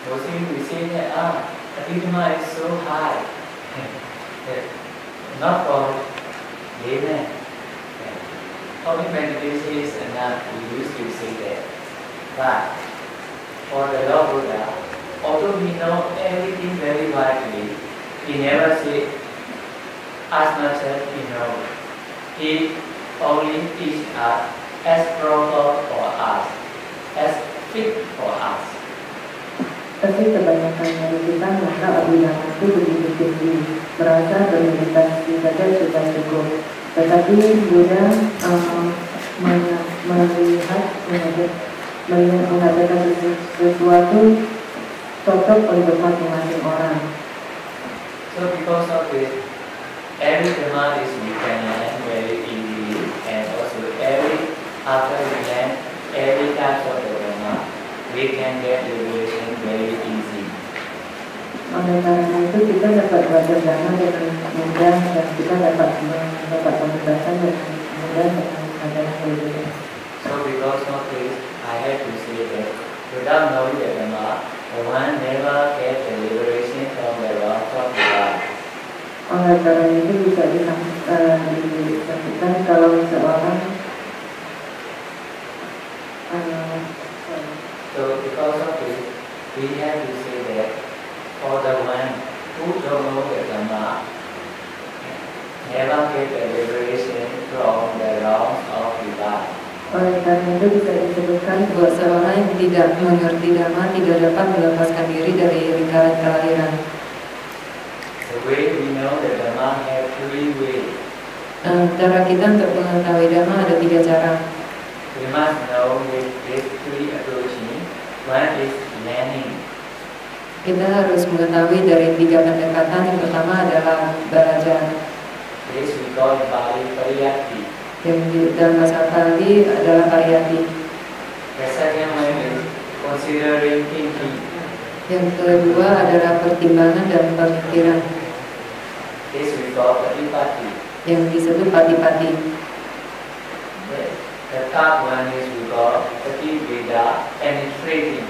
Mostly we say that Abhidhamma is so high, that not for layman. Only meditation is enough. We used to say that. But for the Lord Buddha, although we know everything very widely, he never say as much as he knows. He only teach us as proper for us, as fit for us. Tapi kebanyakan dari kita merasa abhidhamma itu begitu tinggi, merasa bermeditasi saja sudah cukup. Tetapi Buddha mengatakan sesuatu cocok untuk masing-masing orang. So because of this, every dhamma is we can learn very easily, and also after we learn every type of the dhamma, we can get liberation very easy. Oleh karena itu kita dapat belajar dhamma dengan mudah dan kita dapat pembebasan dengan mudah dengan adanya liberation. So because of this, I have to say that without knowing the dhamma, one never get the liberation from the wrath of the Lord. Oleh karena itu bisa disampaikan kalau seorang So because of this, we have to say that for the one who don't know the dhamma, never get the liberation from the wrath of the Lord. Oleh karena itu bisa disebutkan bahwa seorang yang tidak mengerti dhamma tidak dapat melepaskan diri dari lingkaran kelahiran. The way we know the dhamma have three ways. Cara kita untuk mengetahui dhamma ada 3 cara. We must know with these three approaches. One is learning. Kita harus mengetahui dari 3 pendekatan. Yang pertama adalah belajar. This we call Bali Pariyatti. Yang dalam bahasa Pali adalah pariyati. The second one is considering thinking. Yang kedua adalah pertimbangan dan pemikiran. This we call Patipatti. Yang disebut patipati. The third one is we call Pativeda, penetrating.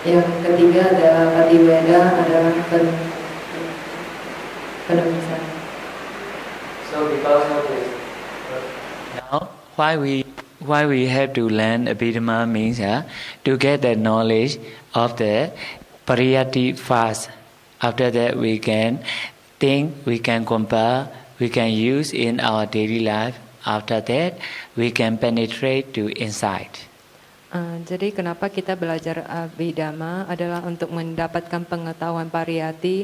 Yang ketiga adalah pativeda, adalah penulisan. So because of this, now why we have to learn Abhidhamma means to get the knowledge of the Pariyatti first. After that we can think, we can compare, we can use in our daily life. After that we can penetrate to insight. Jadi kenapa kita belajar Abhidhamma adalah untuk mendapatkan pengetahuan pariyati,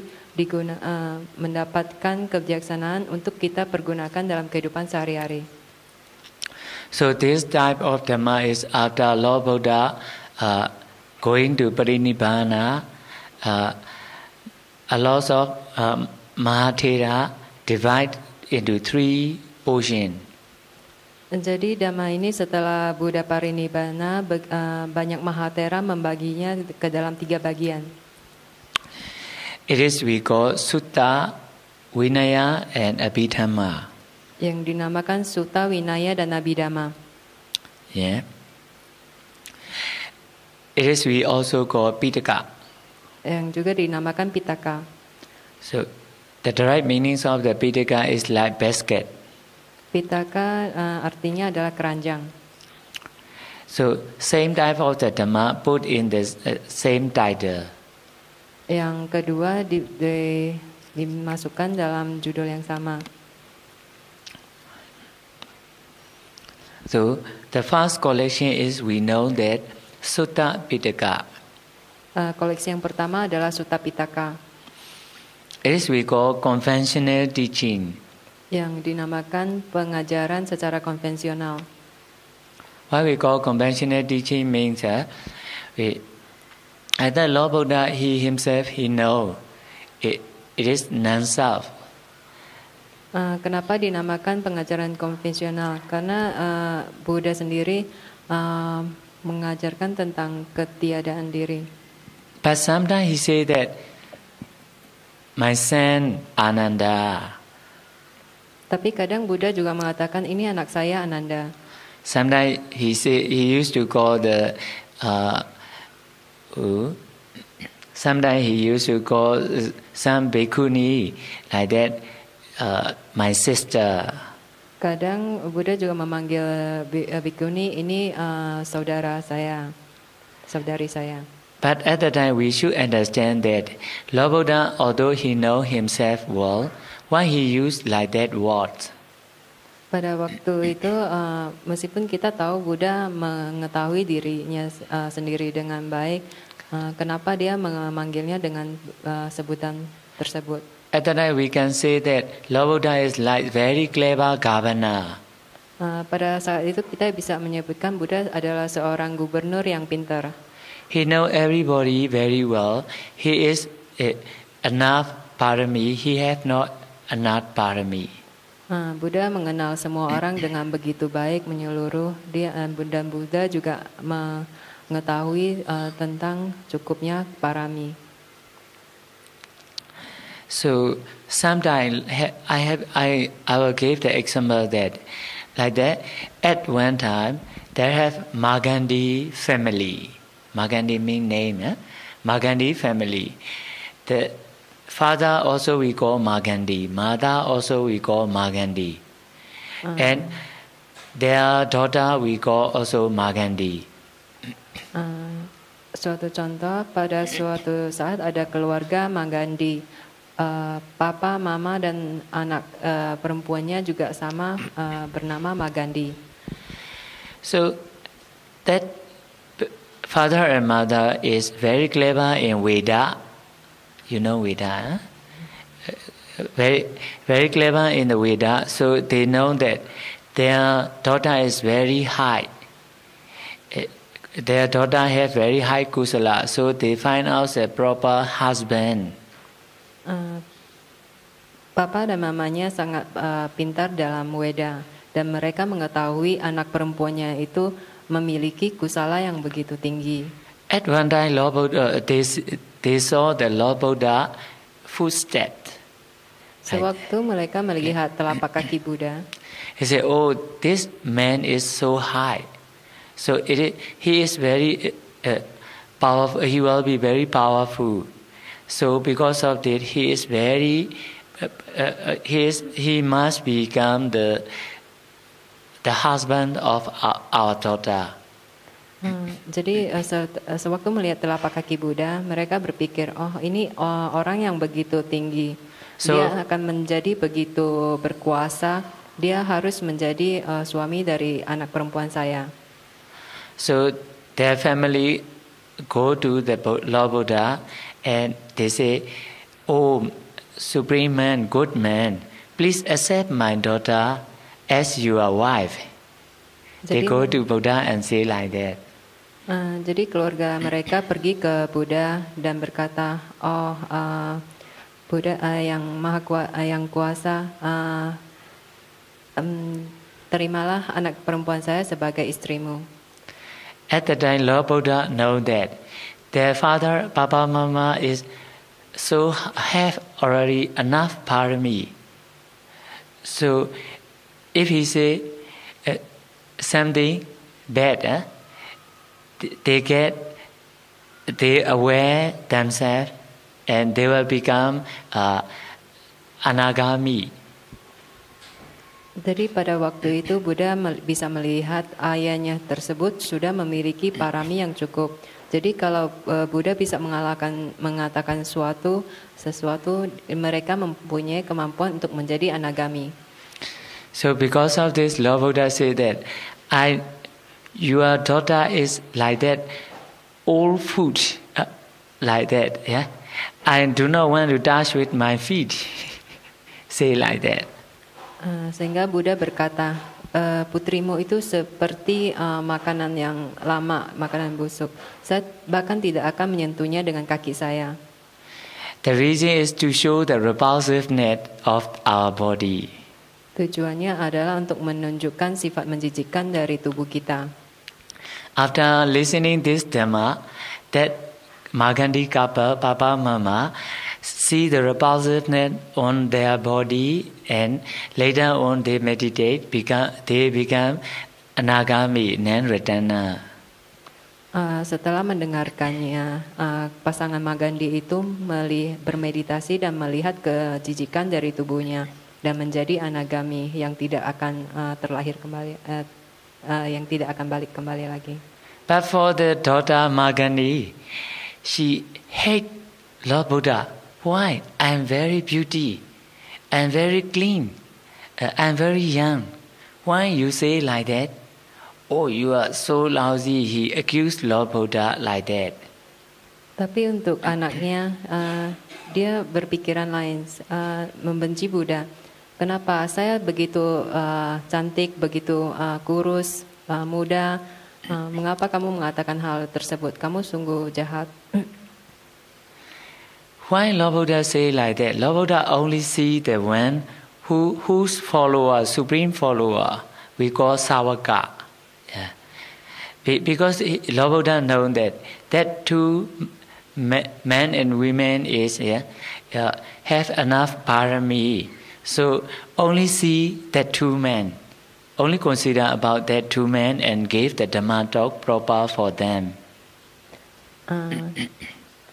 mendapatkan kebijaksanaan untuk kita pergunakan dalam kehidupan sehari-hari. So this type of dhamma is after Lord Buddha going to Parinibbana, a lot of Mahathera divide into 3 portions. Jadi dhamma ini setelah Buddha Parinibbana, banyak Mahathera membaginya ke dalam 3 bagian. It is we call Sutta, Vinaya, and Abhidhamma. Yang dinamakan Sutta, Vinaya, dan Abhidhamma. Yeah. It is we also call Pitaka. Yang juga dinamakan Pitaka. So the direct meanings of the Pitaka is like basket. Pitaka artinya adalah keranjang. So same type of the dhamma put in the same title. Yang kedua dimasukkan dalam judul yang sama. So the first collection is we know that Sutta Pitaka. Koleksi yang pertama adalah Sutta Pitaka. It is we call conventional teaching. Yang dinamakan pengajaran secara konvensional. What we call conventional teaching means either Lord Buddha, he himself, he know it is non-self. Kenapa dinamakan pengajaran konvensional? Karena Buddha sendiri mengajarkan tentang ketiadaan diri. But sometimes he say that my son Ananda. Tapi kadang Buddha juga mengatakan ini anak saya Ananda. Sometimes he used to call the Sometimes he used to call some bhikkhuni like that, my sister. Kadang Buddha juga memanggil bhikkhuni ini saudara saya, saudari saya. But at the time we should understand that Lord Buddha, although he know himself well, why he used like that word? Pada waktu itu, meskipun kita tahu Buddha mengetahui dirinya sendiri dengan baik, kenapa dia memanggilnya dengan sebutan tersebut? At the time we can say that Lord Buddha is like very clever governor. Pada saat itu kita bisa menyebutkan Buddha adalah seorang gubernur yang pintar. He know everybody very well. He is enough parami. He have not enough parami. Buddha mengenal semua orang dengan begitu baik menyeluruh. Dan Buddha juga mengetahui tentang cukupnya parami. So sometimes I will give the example that like that at one time there have Magandi family. Magandi mean name, Magandi family. The father also we call Magandi, mother also we call Magandi, and their daughter we call also Magandi. Suatu contoh, pada suatu saat ada keluarga Magandi, papa, mama dan anak perempuannya juga sama bernama Magandi. So that father and mother is very clever in Veda. You know Veda, very, very clever in the Veda. So they know that their daughter is very high. Their daughter has very high kusala. So they find out a proper husband. Papa dan mamanya sangat pintar dalam Veda dan mereka mengetahui anak perempuannya itu memiliki kusala yang begitu tinggi. At one time, Lord Buddha, they saw the Lord Buddha footstep. Sewaktu mereka melihat telapak kaki Buddha, he said, "Oh, this man is so high. So he is very powerful. He will be very powerful. So because of that, he is very. He must become the husband of our daughter." Jadi sewaktu melihat telapak kaki Buddha, mereka berpikir, oh ini orang yang begitu tinggi, dia akan menjadi begitu berkuasa, dia harus menjadi suami dari anak perempuan saya. So their family go to the Lord Buddha and they say, "Oh, Supreme Man, good man, please accept my daughter as your wife." They go to Buddha and say like that. Jadi keluarga mereka pergi ke Buddha dan berkata, oh Buddha yang yang kuasa, terimalah anak perempuan saya sebagai istrimu. At the time, Lord Buddha know that their father, Papa, Mama is so have already enough parami. So if he say something bad, they aware themselves and they will become anagami. Jadi pada waktu itu Buddha bisa melihat ayahnya tersebut sudah memiliki parami yang cukup. Jadi kalau Buddha bisa mengatakan sesuatu mereka mempunyai kemampuan untuk menjadi anagami. So because of this, Lord Buddha said that your daughter is like that, all food like that. Yeah, I do not want to touch with my feet. Say like that. Sehingga Buddha berkata, putrimu itu seperti makanan yang lama, makanan busuk. Saya bahkan tidak akan menyentuhnya dengan kaki saya. The reason is to show the repulsiveness of our body. Tujuannya adalah untuk menunjukkan sifat menjijikkan dari tubuh kita. After listening this Dhamma, that Magandi couple, Papa, Mama, see the repulsiveness on their body, and later on they meditate, they become anagami, non-returner. Setelah mendengarkannya, pasangan Magandi itu bermeditasi dan melihat kejijikan dari tubuhnya dan menjadi anagami yang tidak akan terlahir kembali, yang tidak akan balik kembali lagi. But for the daughter Magandi, she hate Lord Buddha. Why? I'm very beauty, I'm very clean, I'm very young. Why you say like that? Oh, you are so lousy. He accused Lord Buddha like that. Tapi untuk anaknya, dia berpikiran lain, membenci Buddha. Kenapa saya begitu cantik, begitu kurus, muda? Mengapa kamu mengatakan hal tersebut? Kamu sungguh jahat. Why Lord Buddha say like that? Lord Buddha only see the one whose follower, supreme follower, we call Sawaka. Because Lord Buddha knows that two men and women have enough parami. So only see that two men, only consider about that two men and give the Dhamma talk proper for them.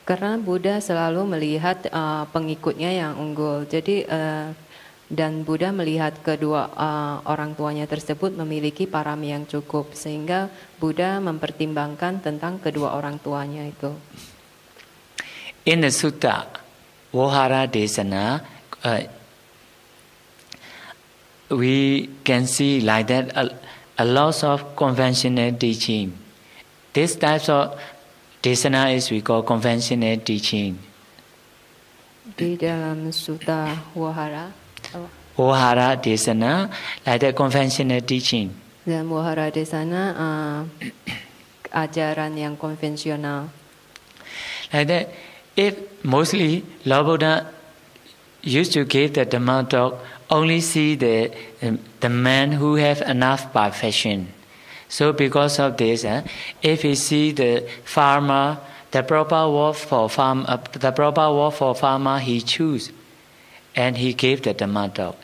Karena Buddha selalu melihat pengikutnya yang unggul. Jadi dan Buddha melihat kedua orang tuanya tersebut memiliki parami yang cukup, sehingga Buddha mempertimbangkan tentang kedua orang tuanya itu. In the Sutta Vohara Desana, we can see like that a lot of conventional teaching. This type of Desana is we call conventional teaching. Di dalam Sutta Vohara Desana, like the conventional teaching. Dan Vohara Desana ajaran yang konvensional. Like that, if mostly Lord Buddha used to give the Dhamma talk, only see the man who have enough perfection. So because of this, if he see the farmer, the proper word for farmer he choose, and he gave the Dhamma talk.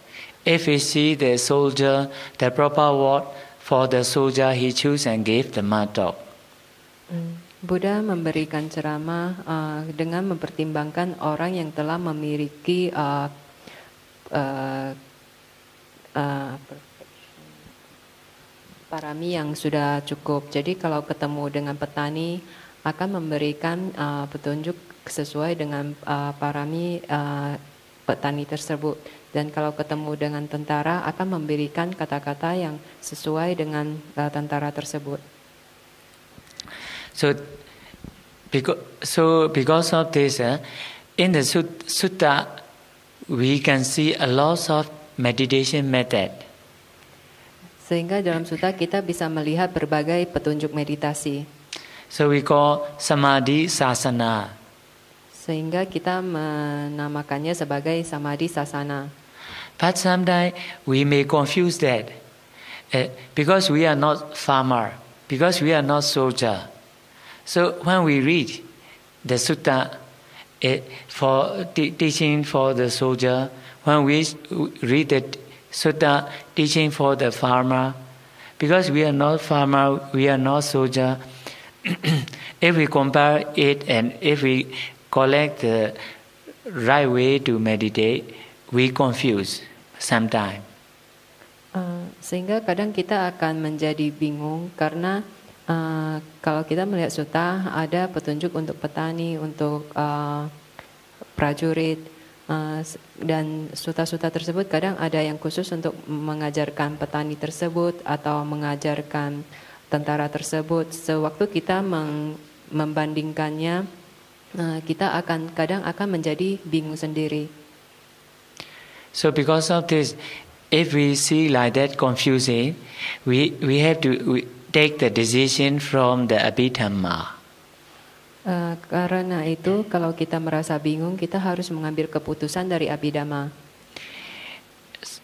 If he see the soldier, the proper word for the soldier he choose and gave the Dhamma talk. Buddha memberikan ceramah dengan mempertimbangkan orang yang telah memiliki parami yang sudah cukup. Jadi kalau ketemu dengan petani akan memberikan petunjuk sesuai dengan parami petani tersebut. Dan kalau ketemu dengan tentara akan memberikan kata-kata yang sesuai dengan tentara tersebut. So because of this, in the sutta, we can see a lot of meditation method. Sehingga dalam sutta kita bisa melihat berbagai petunjuk meditasi. So we call samadhi sasana. Sehingga kita menamakannya sebagai samadhi sasana. But sometimes we may confuse that because we are not farmer, because we are not soldier. So when we read the sutta for teaching for the soldier, when we read the sutta teaching for the farmer, because we are not farmer, we are not soldier, if we compare it and if we collect the right way to meditate, we confuse sometimes. Sehingga kadang kita akan menjadi bingung karena kalau kita melihat sutta ada petunjuk untuk petani, untuk prajurit, dan sutta-sutta tersebut kadang ada yang khusus untuk mengajarkan petani tersebut atau mengajarkan tentara tersebut. Sewaktu kita membandingkannya, kita kadang akan menjadi bingung sendiri. So because of this, if we see like that confusing, we have to take the decision from the Abhidhamma. Karena itu, kalau kita merasa bingung, kita harus mengambil keputusan dari Abhidhamma.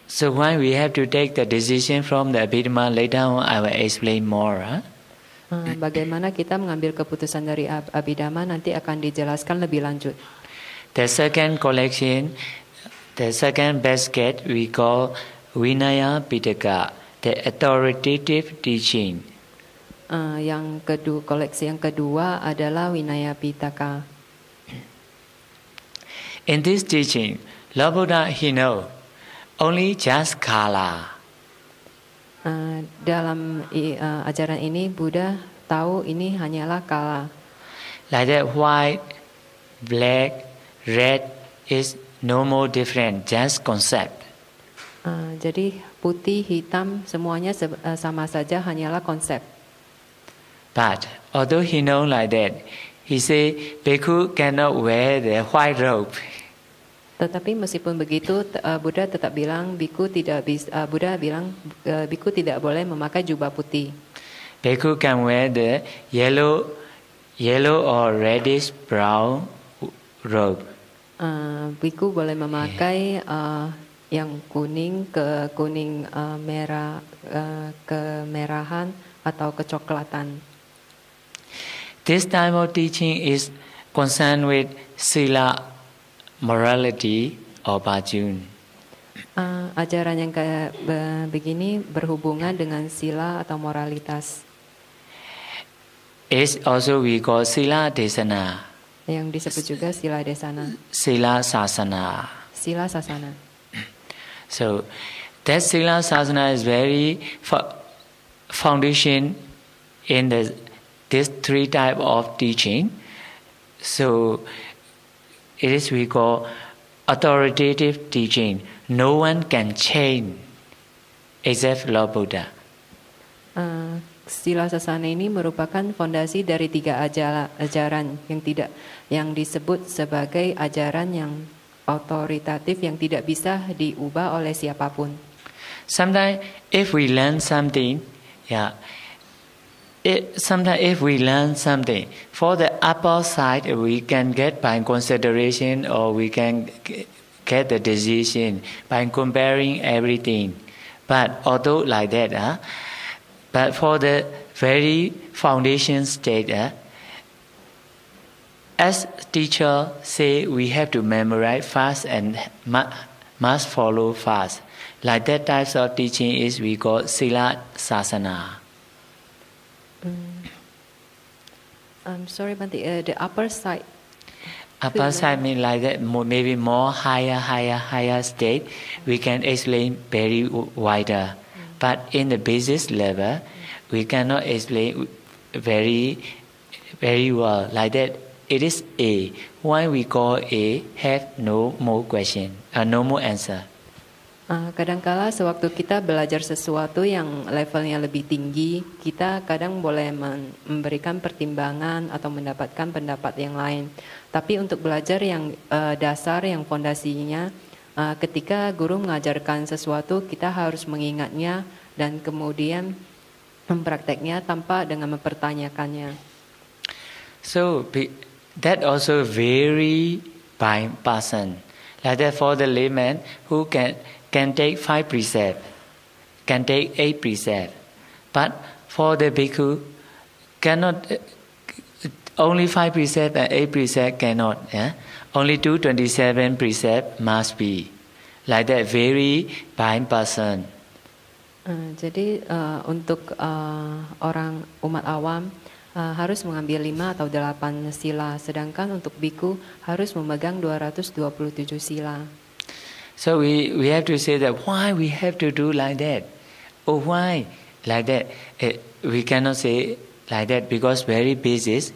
So when we have to take the decision from the Abhidhamma, later on I will explain more. Bagaimana kita mengambil keputusan dari Abhidhamma nanti akan dijelaskan lebih lanjut. The second collection, the second basket we call Vinaya Pitaka, the authoritative teaching. Koleksi yang kedua adalah Vinaya Pitaka. In this teaching, Lord Buddha, he know only just color. Dalam ajaran ini Buddha tahu ini hanyalah kala. Like that, white, black, red is no more different, just concept. Jadi putih, hitam semuanya sama saja, hanyalah konsep. But although he know like that, he say bhikkhu cannot wear the white robe. Tetapi meskipun begitu, Buddha tetap bilang bhikkhu tidak bisa. Buddha bilang bhikkhu tidak boleh memakai jubah putih. Bhikkhu can wear the yellow or reddish brown robe. Bhikkhu boleh memakai yang kuning ke kuning merah, kemerahan atau kecoklatan. This type of teaching is concerned with sila, morality or virtue. Ajaran yang kayak begini berhubungan dengan sila atau moralitas. It's also we call sila desana. Yang disebut juga sila desana. Sila sasana. Sila sasana. So that sila sasana is very foundation in this three type of teaching. So it is we call authoritative teaching. No one can change except Lord Buddha. Sila sasana ini merupakan fondasi dari 3 ajaran yang disebut sebagai ajaran yang autoritatif yang tidak bisa diubah oleh siapapun. Sometimes if we learn something, sometimes if we learn something, for the upper side we can get by consideration or we can get the decision by comparing everything. But although like that, but for the very foundation state, as teacher say we have to memorize fast and must follow fast. Like that types of teaching is we call sila sasana. I'm sorry, but the upper side. Upper side mean like that, maybe more higher state. We can explain very wider. But in the basis level, we cannot explain very well. Like that, it is A. Why we call A have no more question, no more answer. Kadangkala sewaktu kita belajar sesuatu yang levelnya lebih tinggi, kita kadang boleh memberikan pertimbangan atau mendapatkan pendapat yang lain. Tapi untuk belajar yang dasar, yang fondasinya, ketika guru mengajarkan sesuatu, kita harus mengingatnya dan kemudian memprakteknya tanpa dengan mempertanyakannya. So that also vary by person. Like that for the layman who can take 5 precepts, can take 8 precepts. But for the bhikkhu, cannot, only 5 precepts and 8 precepts cannot. Only 227 precepts must be. Like that vary by person. Jadi untuk orang umat awam harus mengambil 5 atau 8 sila, sedangkan untuk bhikkhu harus memegang 227 sila. So we have to say that why we have to do like that? Oh, why like that? We cannot say like that because very basis.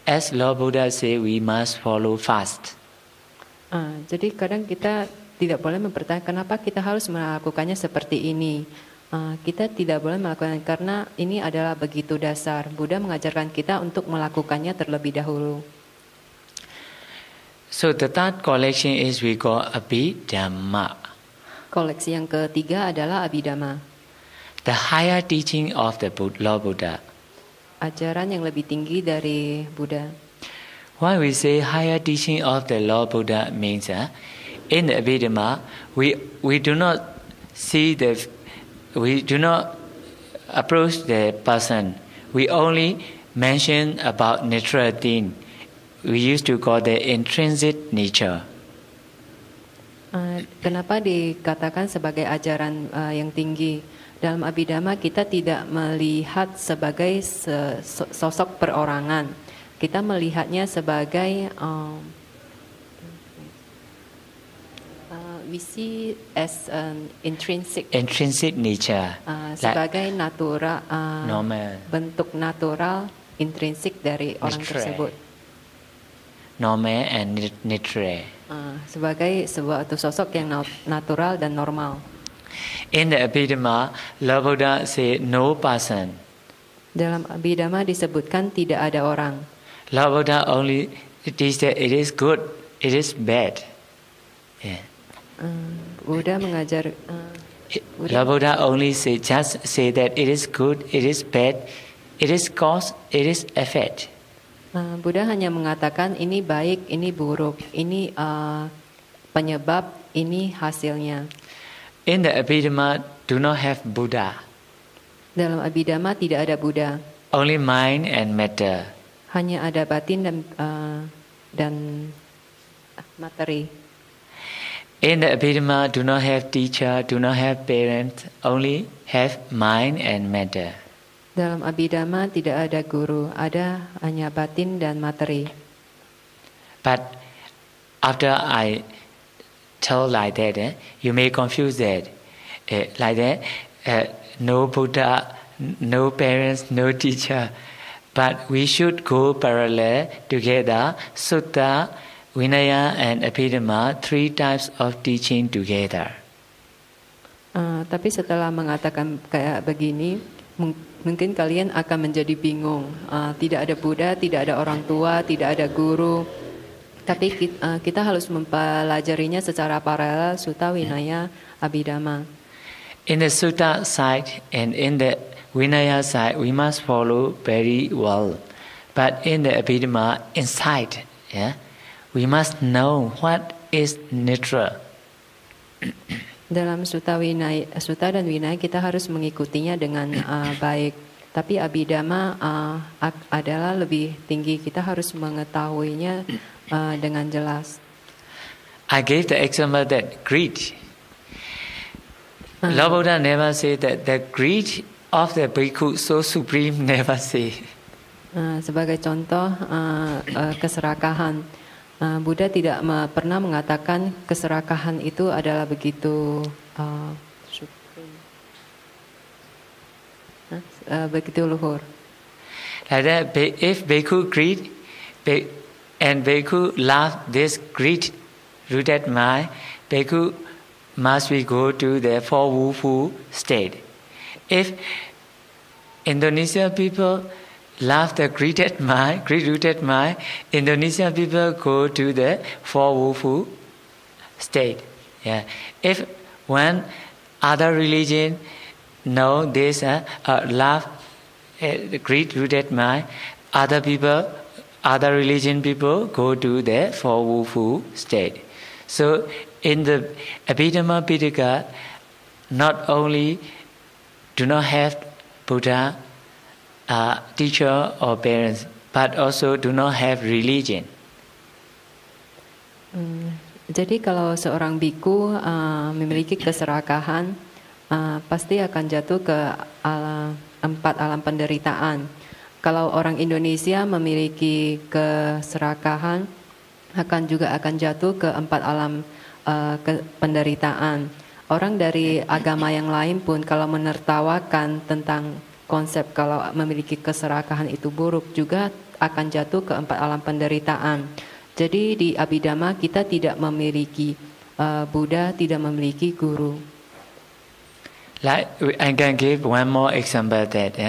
As Lord Buddha say, we must follow fast. Jadi kadang kita tidak boleh mempertanyakan kenapa kita harus melakukannya seperti ini. Kita tidak boleh melakukan karena ini adalah begitu dasar. Buddha mengajarkan kita untuk melakukannya terlebih dahulu. So the third collection is we call Abhidhamma. Koleksi yang ketiga adalah Abhidhamma. The higher teaching of the Lord Buddha. Ajaran yang lebih tinggi dari Buddha. Why we say higher teaching of the Lord Buddha means in the Abhidhamma we do not approach the person. We only mention about natural thing. We used to call the intrinsic nature. Kenapa dikatakan sebagai ajaran yang tinggi? Dalam Abhidhamma kita tidak melihat sebagai sosok perorangan. Kita melihatnya sebagai we see as an intrinsic nature, sebagai normal, bentuk natural intrinsik dari orang tersebut. Normal and natural. Sebagai sebuah sosok yang natural dan normal. In the Abhidhamma, Lord Buddha said no person. Dalam Abhidhamma disebutkan tidak ada orang. Lord Buddha only teaches that it is good, it is bad. Yeah. Buddha mengajar. Lord Buddha only just say that it is good, it is bad, it is cause, it is effect. Buddha hanya mengatakan ini baik, ini buruk, ini penyebab, ini hasilnya. In the Abhidhamma, do not have Buddha. Dalam Abhidhamma tidak ada Buddha. Only mind and matter. Hanya ada batin dan materi. In the Abhidhamma, do not have teacher, do not have parents, only have mind and matter. Dalam Abhidhamma tidak ada guru, ada hanya batin dan materi. But after I told like that, you may confuse that. Like that, no Buddha, no parents, no teacher. But we should go parallel together, Sutta, Vinaya and Abhidhamma, 3 types of teaching together. Tapi setelah mengatakan kayak begini, mungkin kalian akan menjadi bingung. Tidak ada Buddha, tidak ada orang tua, tidak ada guru. Tapi kita harus mempelajarinya secara paralel, Sutta, Vinaya, Abhidhamma. In the Sutta side and in the Vinaya side, we must follow very well. But in the Abhidhamma, inside, we must know what is neutral. Dalam Sutta dan Vinaya kita harus mengikutinya dengan baik. Tapi Abhidhamma adalah lebih tinggi. Kita harus mengetahuinya dengan jelas. I gave the example that greed. Lord Buddha never said that the greed of the bhikkhu so supreme, never say. Sebagai contoh keserakahan, Buddha tidak pernah mengatakan keserakahan itu adalah begitu supreme, begitu luhur. Like that, if bhikkhu greed and bhikkhu love this greed-rooted mind, bhikkhu must we go to the four wufu state. If Indonesian people love the greed-rooted mind, Indonesian people go to the four wufu state. Yeah. If one other religion know this love the greed-rooted mind, other religion people go to the four wufu state. So in the Abhidhamma Pitaka, not only do not have Buddha, teacher or parents, but also do not have religion. Jadi kalau seorang biku memiliki keserakahan, pasti akan jatuh ke 4 alam penderitaan. Kalau orang Indonesia memiliki keserakahan, akan jatuh ke 4 alam penderitaan. Orang dari agama yang lain pun kalau menertawakan tentang konsep kalau memiliki keserakahan itu buruk, juga akan jatuh ke 4 alam penderitaan. Jadi di Abhidhamma kita tidak memiliki Buddha, tidak memiliki guru. Like I can give one more example that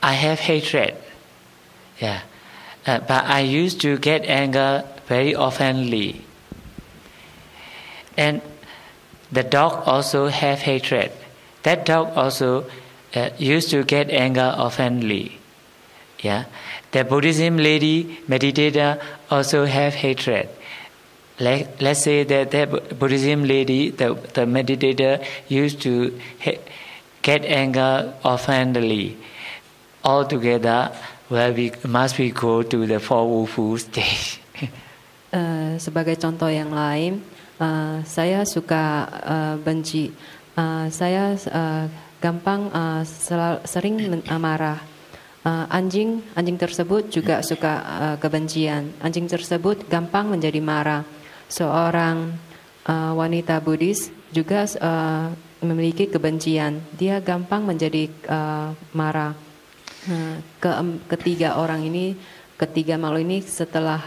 I have hatred, but I used to get anger very oftenly, and the dog also have hatred. That dog also used to get anger oftenly. The Buddhism lady meditator also have hatred. Let's say that the Buddhism lady, the meditator used to get anger oftenly. All together, must we go to the four wufu stage. Sebagai contoh yang lain, saya suka benci. Saya gampang sering marah. Anjing tersebut juga suka kebencian. Anjing tersebut gampang menjadi marah. Seorang wanita Buddhis juga memiliki kebencian. Dia gampang menjadi marah. Ketiga makhluk ini setelah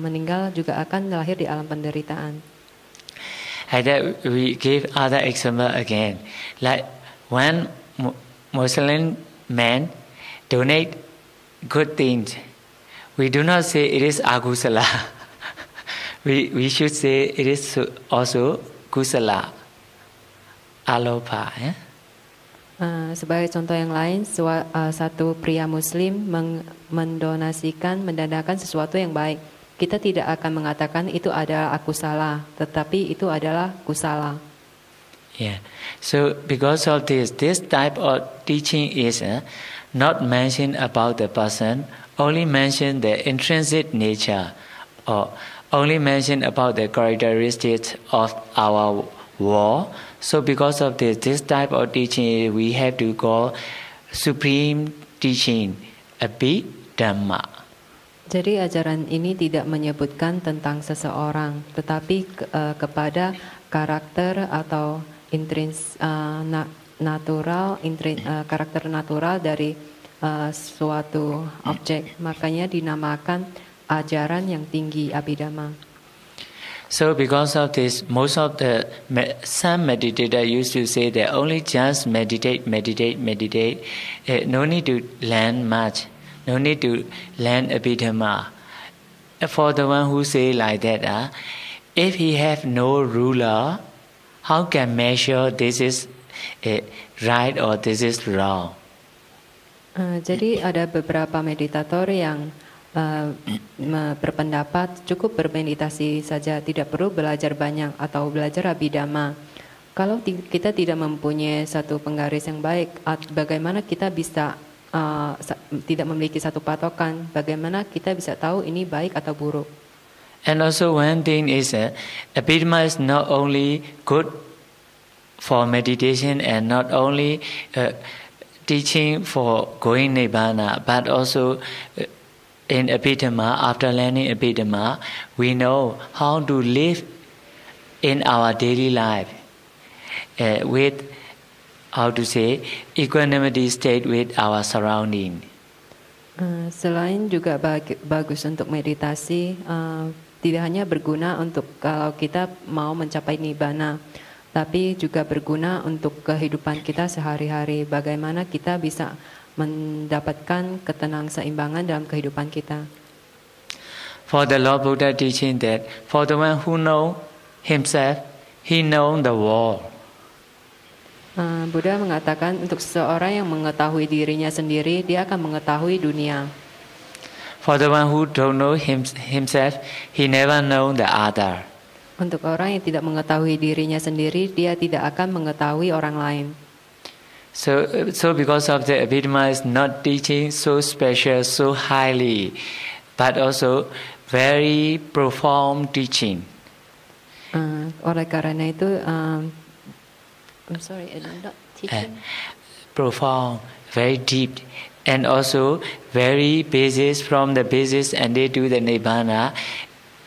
meninggal juga akan lahir di alam penderitaan. And that we give other example again. Like when Muslim man donate good things, we do not say it is akusala. we should say it is also kusala. Alopa. Sebagai contoh yang lain, satu pria Muslim mendonasikan sesuatu yang baik. Kita tidak akan mengatakan itu adalah akusala, tetapi itu adalah kusala. Yeah. So because of this type of teaching is not mentioned about the person, only mention the intrinsic nature, or only mention about the characteristics of our war. So because of this type of teaching, we have to call supreme teaching, Abhidhamma. Jadi ajaran ini tidak menyebutkan tentang seseorang, tetapi kepada karakter atau karakter natural dari suatu objek. Makanya dinamakan ajaran yang tinggi, Abhidhamma. So because of this, most of some meditators used to say that only just meditate. No need to learn much. No need to learn Abhidhamma. For the one who say like that, if he have no ruler, how can measure this is right or this is wrong? Jadi ada beberapa meditator yang berpendapat cukup bermeditasi saja, tidak perlu belajar banyak atau belajar Abhidhamma. Kalau kita tidak mempunyai satu penggaris yang baik, bagaimana kita bisa tidak memiliki satu patokan, bagaimana kita bisa tahu ini baik atau buruk? And also one thing is Abhidhamma is not only good for meditation and not only teaching for going Nibbana, but also in Abhidhamma, after learning Abhidhamma, we know how to live in our daily life with, how to say, equanimity state with our surrounding. Selain juga bagus untuk meditasi, tidak hanya berguna untuk kalau kita mau mencapai nibbana, tapi juga berguna untuk kehidupan kita sehari-hari. Bagaimana kita bisa mendapatkan ketenang-seimbangan dalam kehidupan kita. For the Lord Buddha teaching that for the one who know himself, he know the world. Buddha mengatakan untuk seseorang yang mengetahui dirinya sendiri, dia akan mengetahui dunia. For the one who don't know himself, he never know the other. Untuk orang yang tidak mengetahui dirinya sendiri, dia tidak akan mengetahui orang lain. So because of the Abhidhamma is not teaching so special, so highly, but also very profound teaching. Oleh karena itu, I'm sorry, not teaching. Profound, very deep, and also very basis from the basis and they do the Nibbana,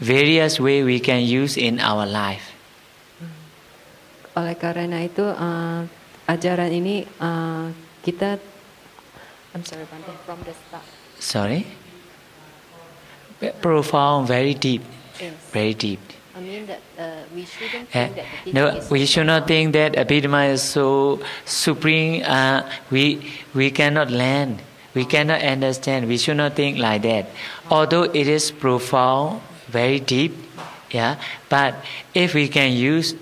various way we can use in our life. Oleh karena itu, ajaran ini kita, I'm sorry, from the start. Sorry? Profound, very deep, yes. Very deep. I mean that we shouldn't think that the no, is we should not think that Abhidhamma is so supreme. We cannot learn, we cannot understand. We should not think like that. Although it is profound, very deep, yeah. But if we can use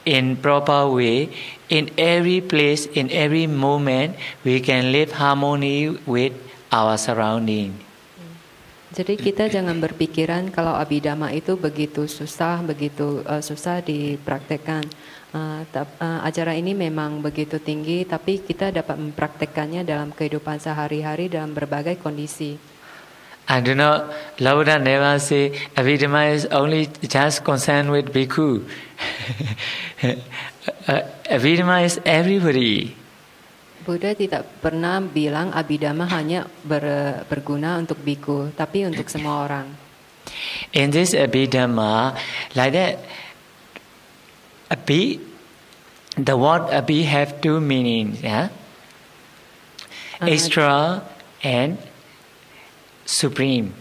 in proper way, in every place, in every moment, we can live harmony with our surrounding. Jadi kita jangan berpikiran kalau Abhidhamma itu begitu susah dipraktekkan. Ajaran ini memang begitu tinggi, tapi kita dapat mempraktekkannya dalam kehidupan sehari-hari dalam berbagai kondisi. I do not, Lord Buddha never say Abhidhamma is only just concerned with bhikkhu. Abhidhamma is everybody. Buddha tidak pernah bilang Abhidhamma hanya berguna untuk biku, tapi untuk semua orang. In this Abhidhamma, like that, the word Abhi have two meanings, yeah? Extra and supreme.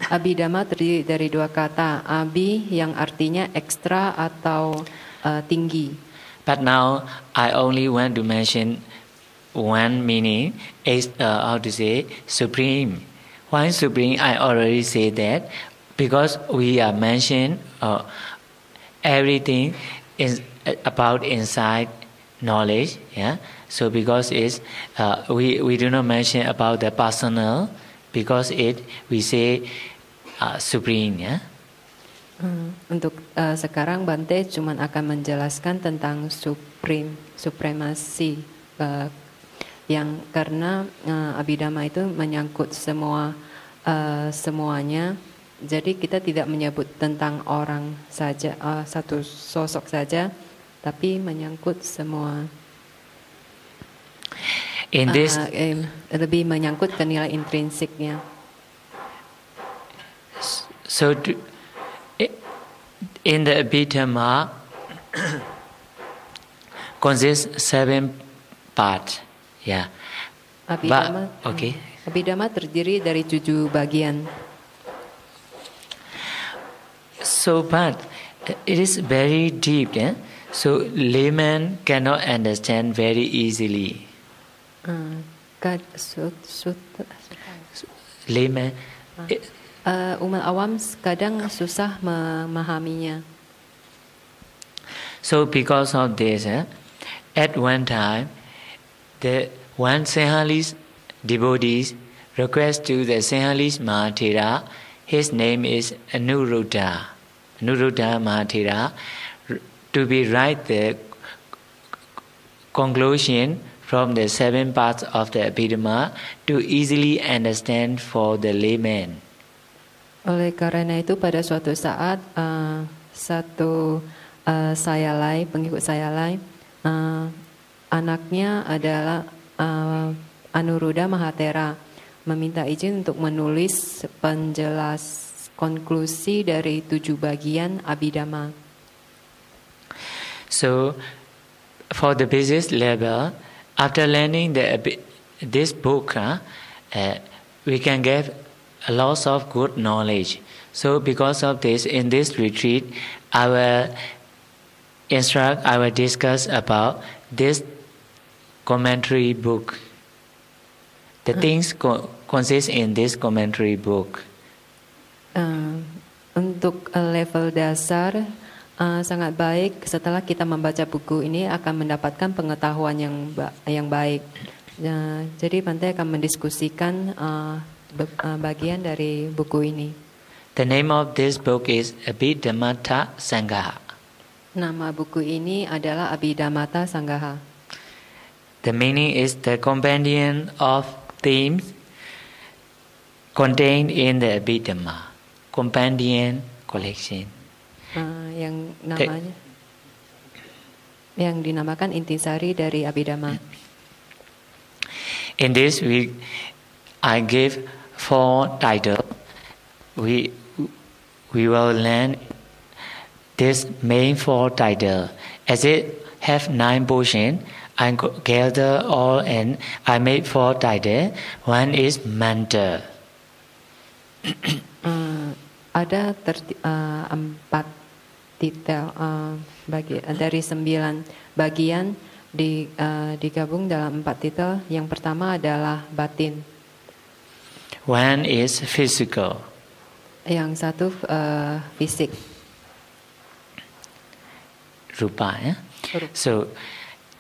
Abhidhamma terdiri dari dua kata, Abhi yang artinya ekstra atau tinggi. But now I only want to mention one meaning, supreme. Why supreme? I already said that because we are mentioning everything is about inside knowledge, yeah. So because it's we do not mention about the personal, because we say supreme, yeah. Untuk sekarang Bante cuma akan menjelaskan tentang supremasi yang karena Abhidhamma itu menyangkut semuanya. Jadi kita tidak menyebut tentang orang saja, satu sosok saja, tapi menyangkut semua. In this, lebih menyangkut ke nilai intrinsiknya. So in the Abhidhamma consists 7 parts. Yeah. Abhidhamma terdiri dari 7 bagian. So, but it is very deep, yeah? So layman cannot understand very easily. Layman. Umat awam kadang susah memahaminya. So because of this, at one time, the one Sinhalese devotees request to the Sinhalese Mahathera, his name is Anuruddha Mahathera, to be write the conclusion from the 7 parts of the Abhidhamma to easily understand for the layman. Oleh karena itu pada suatu saat satu pengikut Sayalai, anaknya adalah Anuruddha Mahathera, meminta izin untuk menulis konklusi dari 7 bagian Abhidhamma. So, for the business level, after learning this book, we can get a lot of good knowledge. So, because of this, in this retreat, I will discuss about this commentary book. The things consist in this commentary book. Untuk level dasar sangat baik setelah kita membaca buku ini akan mendapatkan pengetahuan yang baik. Jadi Bante akan mendiskusikan bagian dari buku ini. The name of this book is Abhidhammata Sanggaha. Nama buku ini adalah Abhidhammata Sanggaha. The meaning is the compendium of themes contained in the Abhidhamma. Compendium collection. Yang dinamakan intisari dari Abhidhamma. In this week, I give 4 titles. We will learn this main 4 titles. As it have 9 portions, I gather all and I made 4 titles. One is mantra. Ada 4 titel dari 9 bagian digabung dalam 4 titel. Yang pertama adalah batin. One is physical. Yang satu fisik. Rupa, yeah? So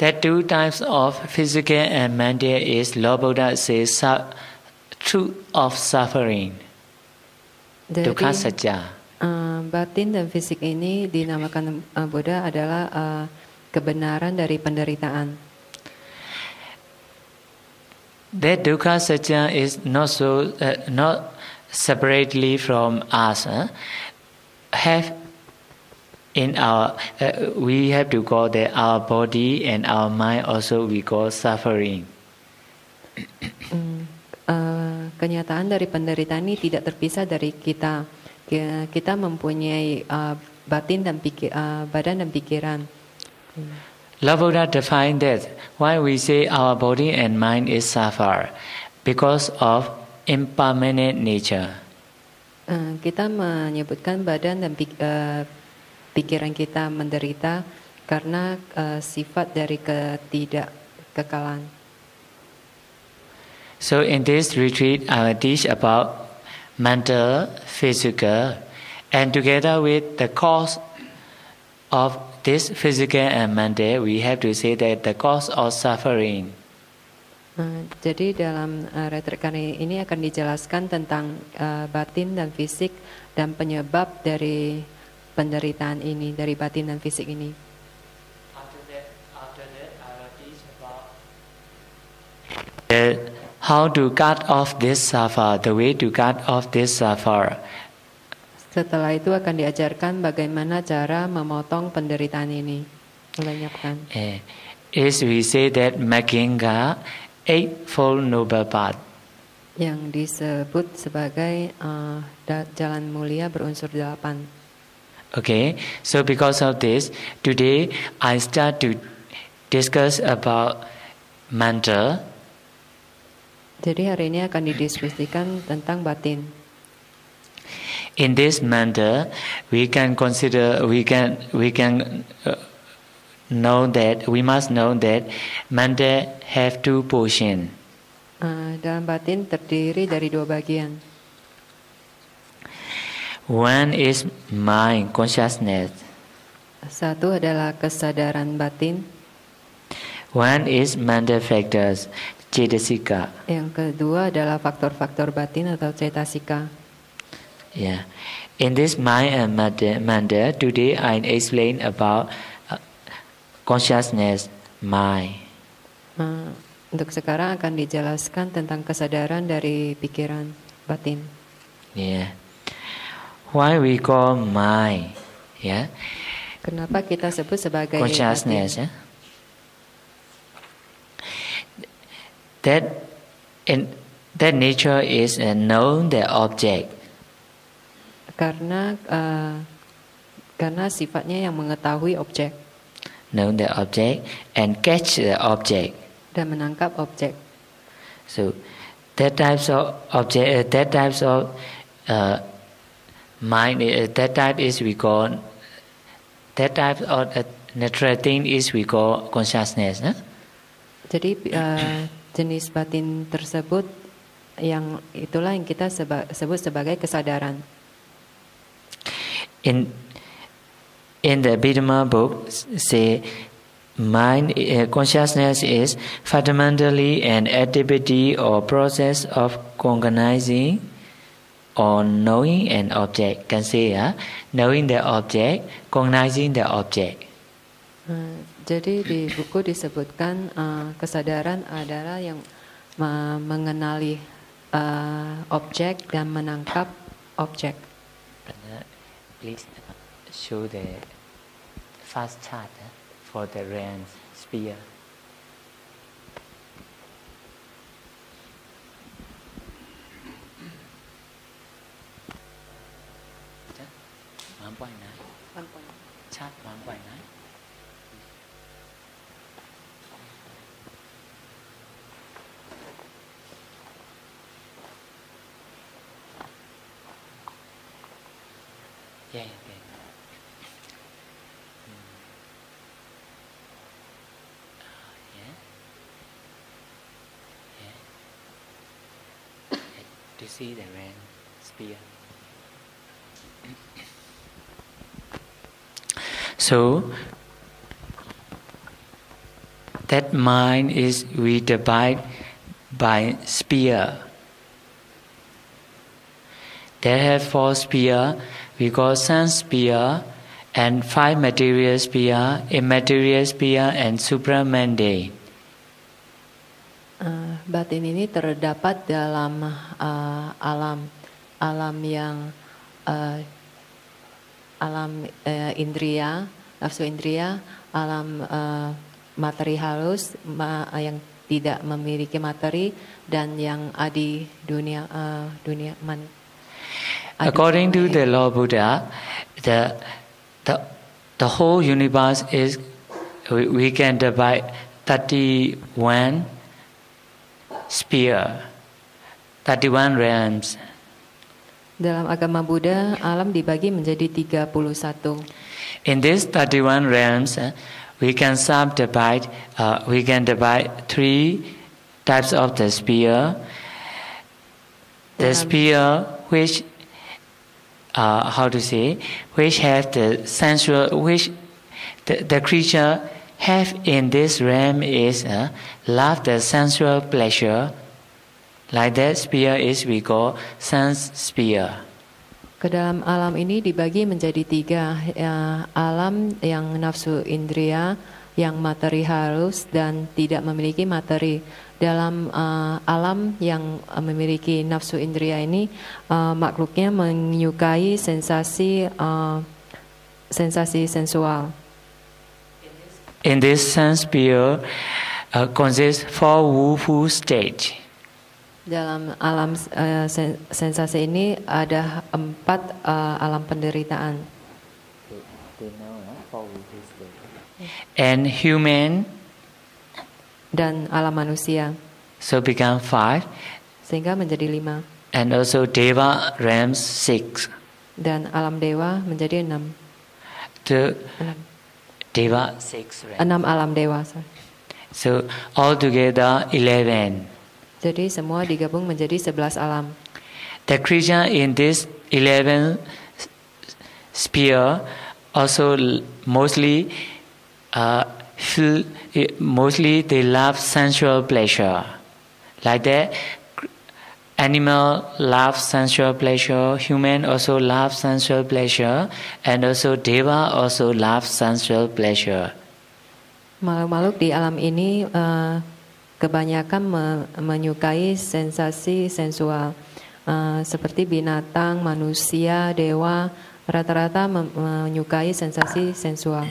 that 2 types of physical and mental is Lord Buddha says truth of suffering. Dukkha Satya. Batin dan fisik ini dinamakan Buddha adalah kebenaran dari penderitaan. That Dukkha Satya is not separately from us. Have in our we have to call that our body and our mind also we call suffering. Kenyataan dari penderitaan ini tidak terpisah dari kita. Kita mempunyai batin dan badan dan pikiran. Lord Buddha defined that why we say our body and mind is suffer because of impermanent nature. Kita menyebutkan badan dan pikiran kita menderita karena sifat dari ketidakkekalan. So in this retreat, I will teach about mental, physical, and together with the cause of this physical and mental, we have to say that the cause of suffering. Jadi dalam retreat kali ini akan dijelaskan tentang batin dan fisik dan penyebab dari penderitaan ini, dari batin dan fisik ini. After that, I will teach about how to cut off this suffer, the way to cut off this suffer. Setelah itu akan diajarkan bagaimana cara memotong penderitaan ini, melenyapkan. Is we say that Magginga Eightfold Noble Path. Yang disebut sebagai jalan mulia berunsur 8. Okay, so because of this, today I start to discuss about mental. Jadi hari ini akan didiskusikan tentang batin. In this mental, we can consider, we must know that mental have two portions. Dalam batin terdiri dari 2 bagian. One is mind consciousness. Satu adalah kesadaran batin. One is mental factors, cetasika. Yang kedua adalah faktor-faktor batin atau cetasika. Yeah. In this mind and matter, today I explain about consciousness, mind. Untuk sekarang akan dijelaskan tentang kesadaran dari pikiran batin. Yeah. Why we call mind? Yeah. Kenapa kita sebut sebagai consciousness? batin? That nature is a known the object. Karena sifatnya yang mengetahui objek. Know the object and catch the object. Dan menangkap objek. So that types of object, that types of mind, that type is we call, that type of natural thing is we call consciousness. Jadi jenis batin tersebut yang itulah yang kita sebut sebagai kesadaran. In the Abhidhamma book, say mind consciousness is fundamentally an activity or process of cognizing or knowing an object. Can say knowing the object, cognizing the object. Jadi di buku disebutkan kesadaran adalah yang mengenali objek dan menangkap objek. Please show the fast chart for the RAND sphere. Chart 1.9. Yeah, okay. To see the RAND sphere. So that mind is we divide by sphere. There have 4 sphere. We call sense sphere and 5 material sphere, immaterial sphere, and supramundane. Batin ini terdapat dalam alam yang alam indria, nafsu indria, alam materi halus yang tidak memiliki materi, dan yang adi dunia According to the Lord Buddha, the whole universe is, we can divide 31 sphere, 31 realms. Dalam agama Buddha, alam dibagi menjadi 31. In these 31 realms, we can subdivide, we can divide 3 types of the sphere. The sphere which, which have the sensual, which the creature have in this realm is love the sensual pleasure. Like that sphere is we call sense sphere. Ke dalam alam ini dibagi menjadi 3, alam yang nafsu indria, yang materi halus dan tidak memiliki materi. Dalam alam yang memiliki nafsu indria ini, makhluknya menyukai sensasi sensual. In this sense sphere consists 4 woeful states. Dalam alam sensasi ini ada 4 alam penderitaan. And human, dan alam manusia. So become 5. Sehingga menjadi 5. And also Deva realms 6. Dan alam dewa menjadi 6. The Deva 6 realms. 6 alam dewa. So altogether 11. Jadi semua digabung menjadi 11 alam. The creature in this 11 sphere also mostly they love sensual pleasure. Like that, animal love sensual pleasure, human also love sensual pleasure, and also Deva also love sensual pleasure. Makhluk-makhluk di alam ini kebanyakan menyukai sensasi sensual, seperti binatang, manusia, dewa, rata-rata menyukai sensasi sensual.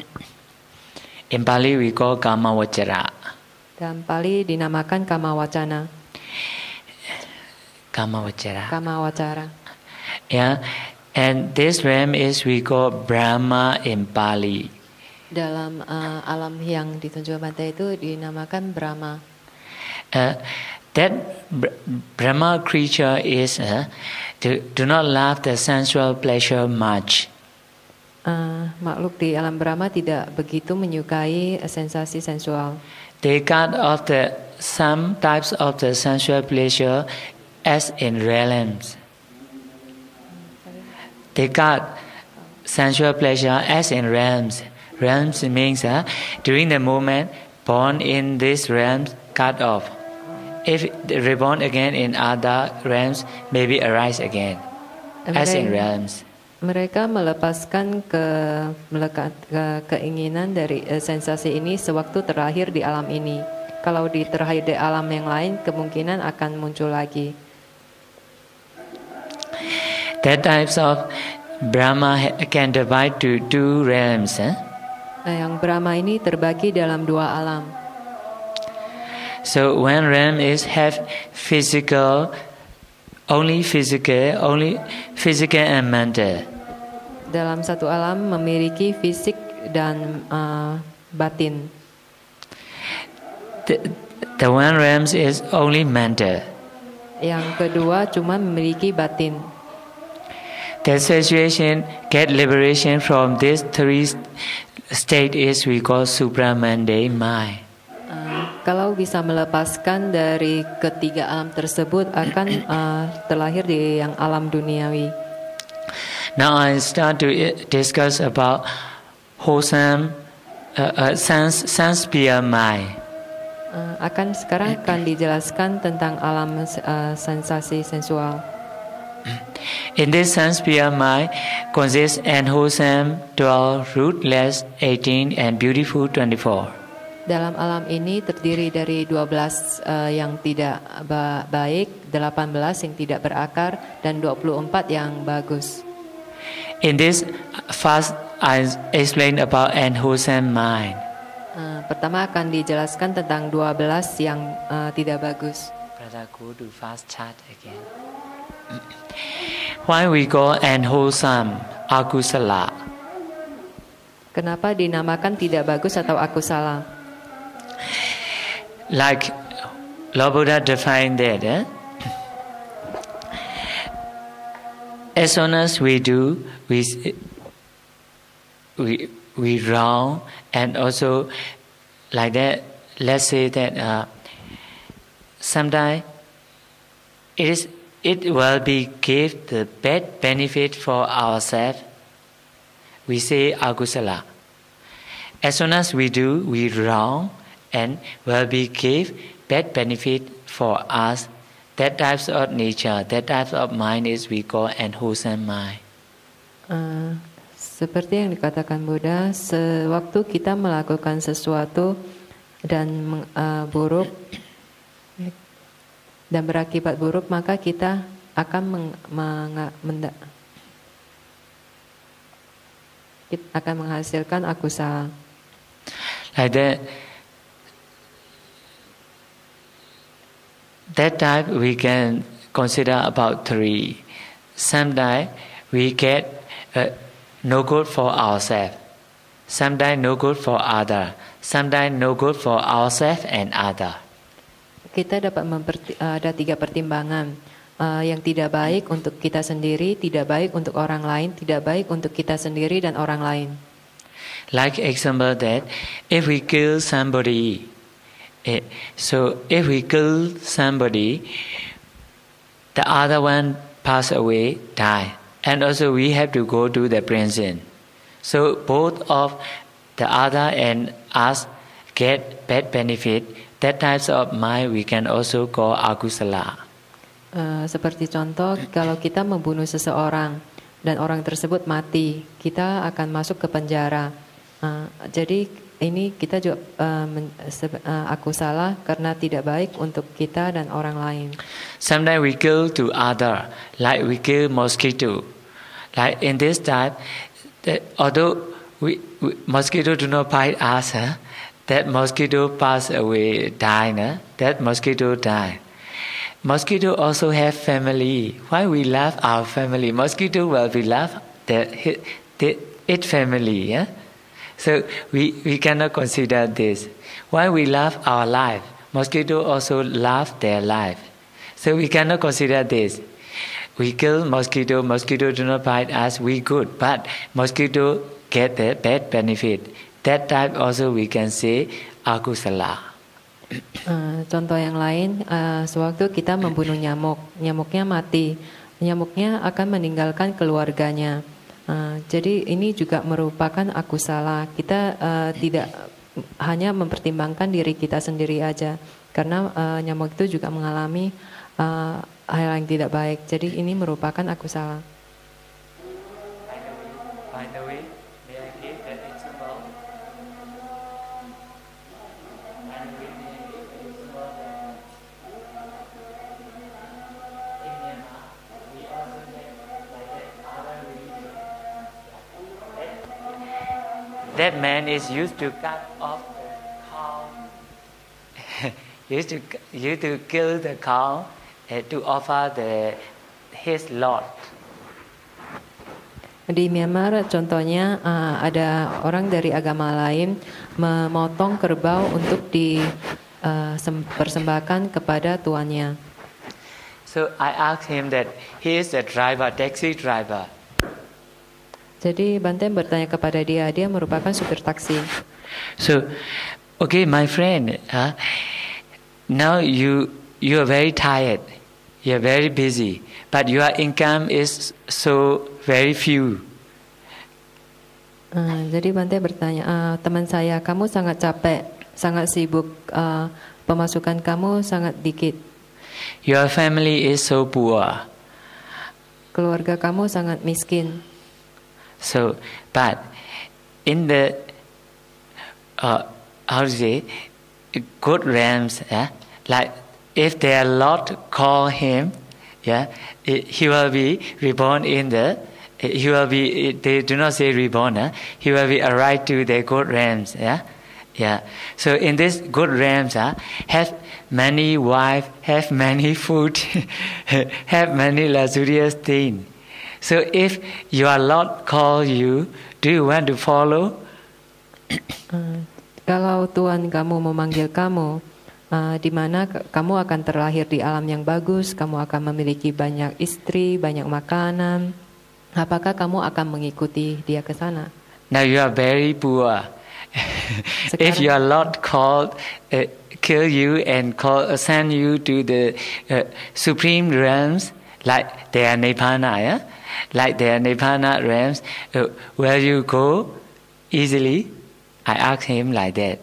In Pali we call kama wachara. Dalam Pali dinamakan kama wacana. Kama wachara. Kama wachara. Yeah, and this realm is we call Brahma in Pali. Dalam alam yang ditunjuk Bante itu dinamakan Brahma. That Brahma creature is do not love the sensual pleasure much. Makhluk di alam Brahma tidak begitu menyukai sensasi sensual. They cut off some types of the sensual pleasure as in realms. They cut sensual pleasure as in realms. Realms means during the moment born in this realms cut off. If reborn again in other realms, maybe arise again, as in realms. Mereka melepaskan keinginan dari sensasi ini sewaktu terlahir di alam ini. Kalau terlahir di alam yang lain, kemungkinan akan muncul lagi. That types of Brahma can divide to 2 realms. Yang Brahma ini terbagi dalam 2 alam. So one realm is have only physical and mental. Dalam satu alam memiliki fisik dan batin. The one realm is only mental. Yang kedua cuma memiliki batin. The situation get liberation from these 3 state is we call supramundane mind. Kalau bisa melepaskan dari ketiga alam tersebut akan terlahir di yang alam duniawi. Now I start to discuss about wholesome sense sphere mind. Sekarang akan dijelaskan tentang alam sensasi sensual. In this sense sphere mind consists unwholesome 12, rootless 18, and beautiful 24. Dalam alam ini terdiri dari 12 yang tidak baik, 18 yang tidak berakar, dan 24 yang bagus. In this first, I explain about unwholesome mind. Pertama akan dijelaskan tentang 12 yang tidak bagus. Brother, go to fast chat again. Why we call unwholesome akusala? Kenapa dinamakan tidak bagus atau akusala? Like Lord Buddha defined that. As soon as we do, we wrong, and also like that. Let's say that sometimes it will be give the bad benefit for ourselves. We say akusala. As soon as we do, we wrong, and will be give bad benefit for us. That types of nature, that types of mind is we call unwholesome mind. Seperti yang dikatakan Buddha, sewaktu kita melakukan sesuatu dan buruk dan berakibat buruk, maka kita akan menghasilkan akusala. Like that type we can consider about 3. Sometimes we get no good for ourselves. Sometimes no good for other. Sometimes no good for ourselves and other. Kita dapat ada 3 pertimbangan. Yang tidak baik untuk kita sendiri, tidak baik untuk orang lain, tidak baik untuk kita sendiri dan orang lain. Like example that if we kill somebody, so if we kill somebody, the other one pass away, die, and also we have to go to the prison. So both of the other and us get bad benefit. That types of mind we can also call akusala. Seperti contoh, kalau kita membunuh seseorang dan orang tersebut mati, kita akan masuk ke penjara. Jadi ini kita juga akusala karena tidak baik untuk kita dan orang lain. Sometimes we kill to other, like we kill mosquito. Like in this type, although mosquito do not bite us, that mosquito pass away, die. That mosquito die. Mosquito also have family. Why we love our family? Mosquito will be love its family. Yeah? So we cannot consider this. Why we love our life? Mosquito also love their life. So we cannot consider this. We kill mosquito. Mosquito do not bite us. We good, but mosquito get the bad benefit. That type also we can say akusala. Contoh yang lain, sewaktu kita membunuh nyamuk, nyamuknya mati, nyamuknya akan meninggalkan keluarganya. Jadi ini juga merupakan akusala. Kita tidak hanya mempertimbangkan diri kita sendiri aja, karena nyamuk itu juga mengalami hal yang tidak baik. Jadi ini merupakan akusala. By the way, may I give that example? That man is used to cut off the cow, used to kill the cow to offer his lord. Di Myanmar contohnya ada orang dari agama lain memotong kerbau untuk dipersembahkan kepada tuannya. So I asked him that he is a driver, taxi driver. Jadi Bante bertanya kepada dia merupakan supir taksi. So, okay, my friend, now you are very tired, you are very busy, but your income is so very few. Jadi Bante bertanya, teman saya, kamu sangat capek, sangat sibuk, pemasukan kamu sangat dikit. Your family is so poor. Keluarga kamu sangat miskin. So, but in the how to say good realms, like if their Lord call him, he will be reborn in the he will be, they do not say reborn, he will be arrived to the good realms. Yeah. So in this good realms, have many wives, have many food, have many luxurious things. So if your Lord call you, do you want to follow? Kalau Tuhan kamu memanggil kamu, di mana kamu akan terlahir di alam yang bagus, kamu akan memiliki banyak istri, banyak makanan, apakah kamu akan mengikuti dia ke sana? Now you are very poor. If your Lord kill you and send you to the supreme realms, like their Nirvana, like their Nirvana realms, will you go easily? I asked him like that.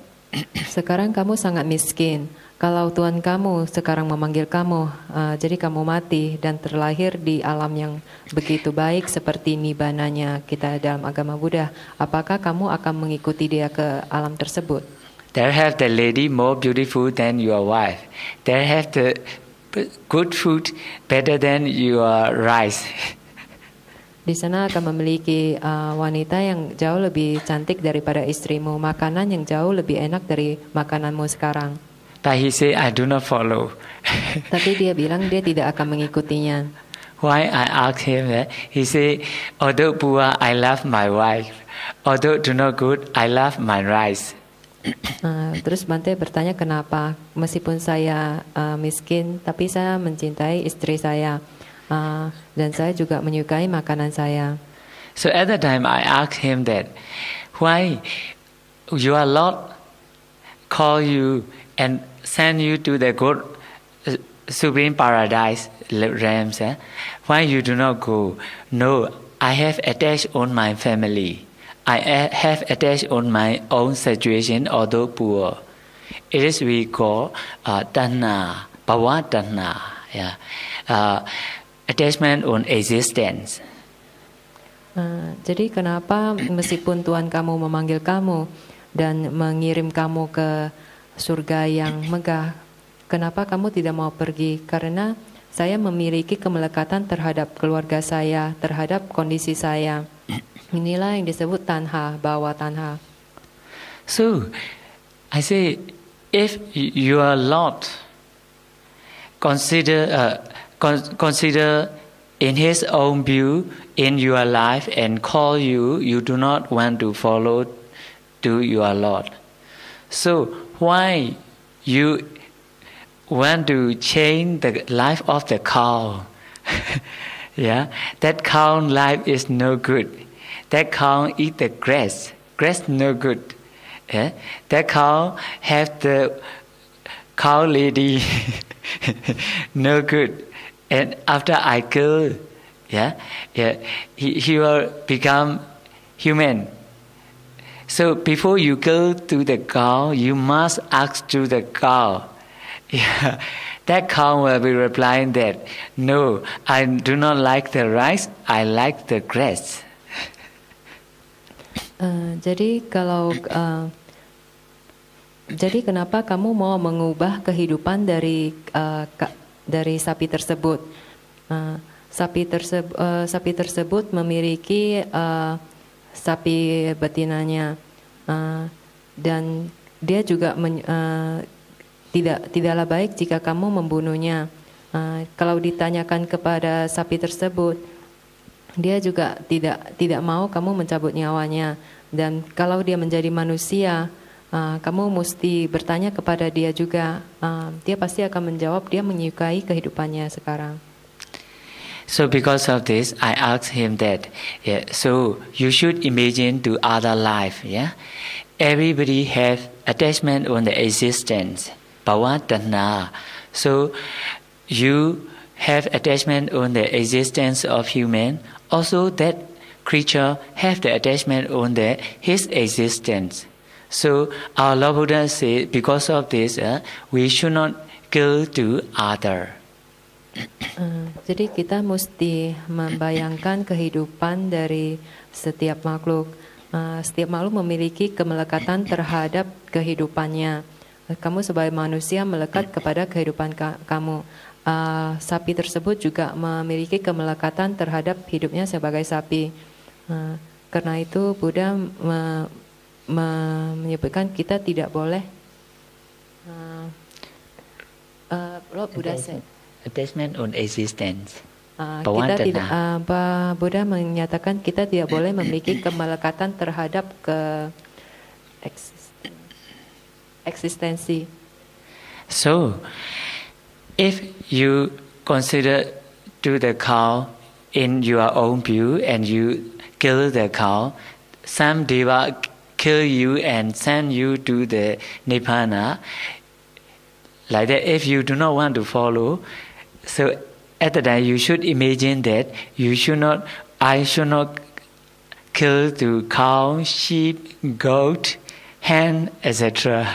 Sekarang kamu sangat miskin. Kalau Tuhan kamu sekarang memanggil kamu, jadi kamu mati dan terlahir di alam yang begitu baik seperti Nibbananya kita dalam agama Buddha, apakah kamu akan mengikuti dia ke alam tersebut? There have the lady more beautiful than your wife. There have the good food better than your rice. Di sana akan memiliki wanita yang jauh lebih cantik daripada istrimu, makanan yang jauh lebih enak dari makananmu sekarang. But he said, I do not follow. Tapi dia bilang dia tidak akan mengikutinya. Why I asked him that? He said, although poor, I love my wife. Although do not good, I love my rice. Terus Bante bertanya kenapa? Meskipun saya miskin, tapi saya mencintai istri saya. Dan saya juga menyukai makanan saya. So at the time I asked him that, why your Lord call you and send you to the good supreme paradise realms? Why you do not go? No, I have attached on my family. I have attached on my own situation, although poor. It is we call tanha, bhava tanha. Attachment on existence. Jadi kenapa meskipun Tuhan kamu memanggil kamu dan mengirim kamu ke surga yang megah, kenapa kamu tidak mau pergi? Karena saya memiliki kemelekatan terhadap keluarga saya, terhadap kondisi saya. Inilah yang disebut tanha, bhava tanha. So, I say, if your Lord consider in His own view in your life and call you, you do not want to follow to your Lord. So why you want to change the life of the cow? That cow life is no good. That cow eat the grass. Grass no good. That cow have the cow lady no good. And after I kill, he will become human. So before you go to the cow, you must ask to the cow. That cow will be replying that, no, I do not like the rice, I like the grass. Jadi kenapa kamu mau mengubah kehidupan dari sapi tersebut? Sapi tersebut memiliki sapi betinanya dan dia juga tidaklah baik jika kamu membunuhnya. Kalau ditanyakan kepada sapi tersebut, dia juga tidak mau kamu mencabut nyawanya. Dan kalau dia menjadi manusia, kamu mesti bertanya kepada dia juga. Dia pasti akan menjawab dia menyukai kehidupannya sekarang. So because of this, I asked him that. So you should imagine to other life. Everybody have attachment on the existence, bhava tanha. So you have attachment on the existence of human. Also, that creature have the attachment on his existence. So our Lord Buddha said, because of this, we should not kill to other. Jadi kita mesti membayangkan kehidupan dari setiap makhluk. Setiap makhluk memiliki kemelekatan terhadap kehidupannya. Kamu sebagai manusia melekat kepada kehidupan kamu. sapi tersebut juga memiliki kemelekatan terhadap hidupnya sebagai sapi. Karena itu Buddha menyebutkan kita tidak boleh Buddha said attachment on existence. kita tidak Buddha menyatakan kita tidak boleh memiliki kemelekatan terhadap eksistensi. So, if you consider to the cow in your own view and you kill the cow, some deva kill you and send you to the Nibbana. Like that, if you do not want to follow, so at the time you should imagine that I should not kill the cow, sheep, goat, hen, etc.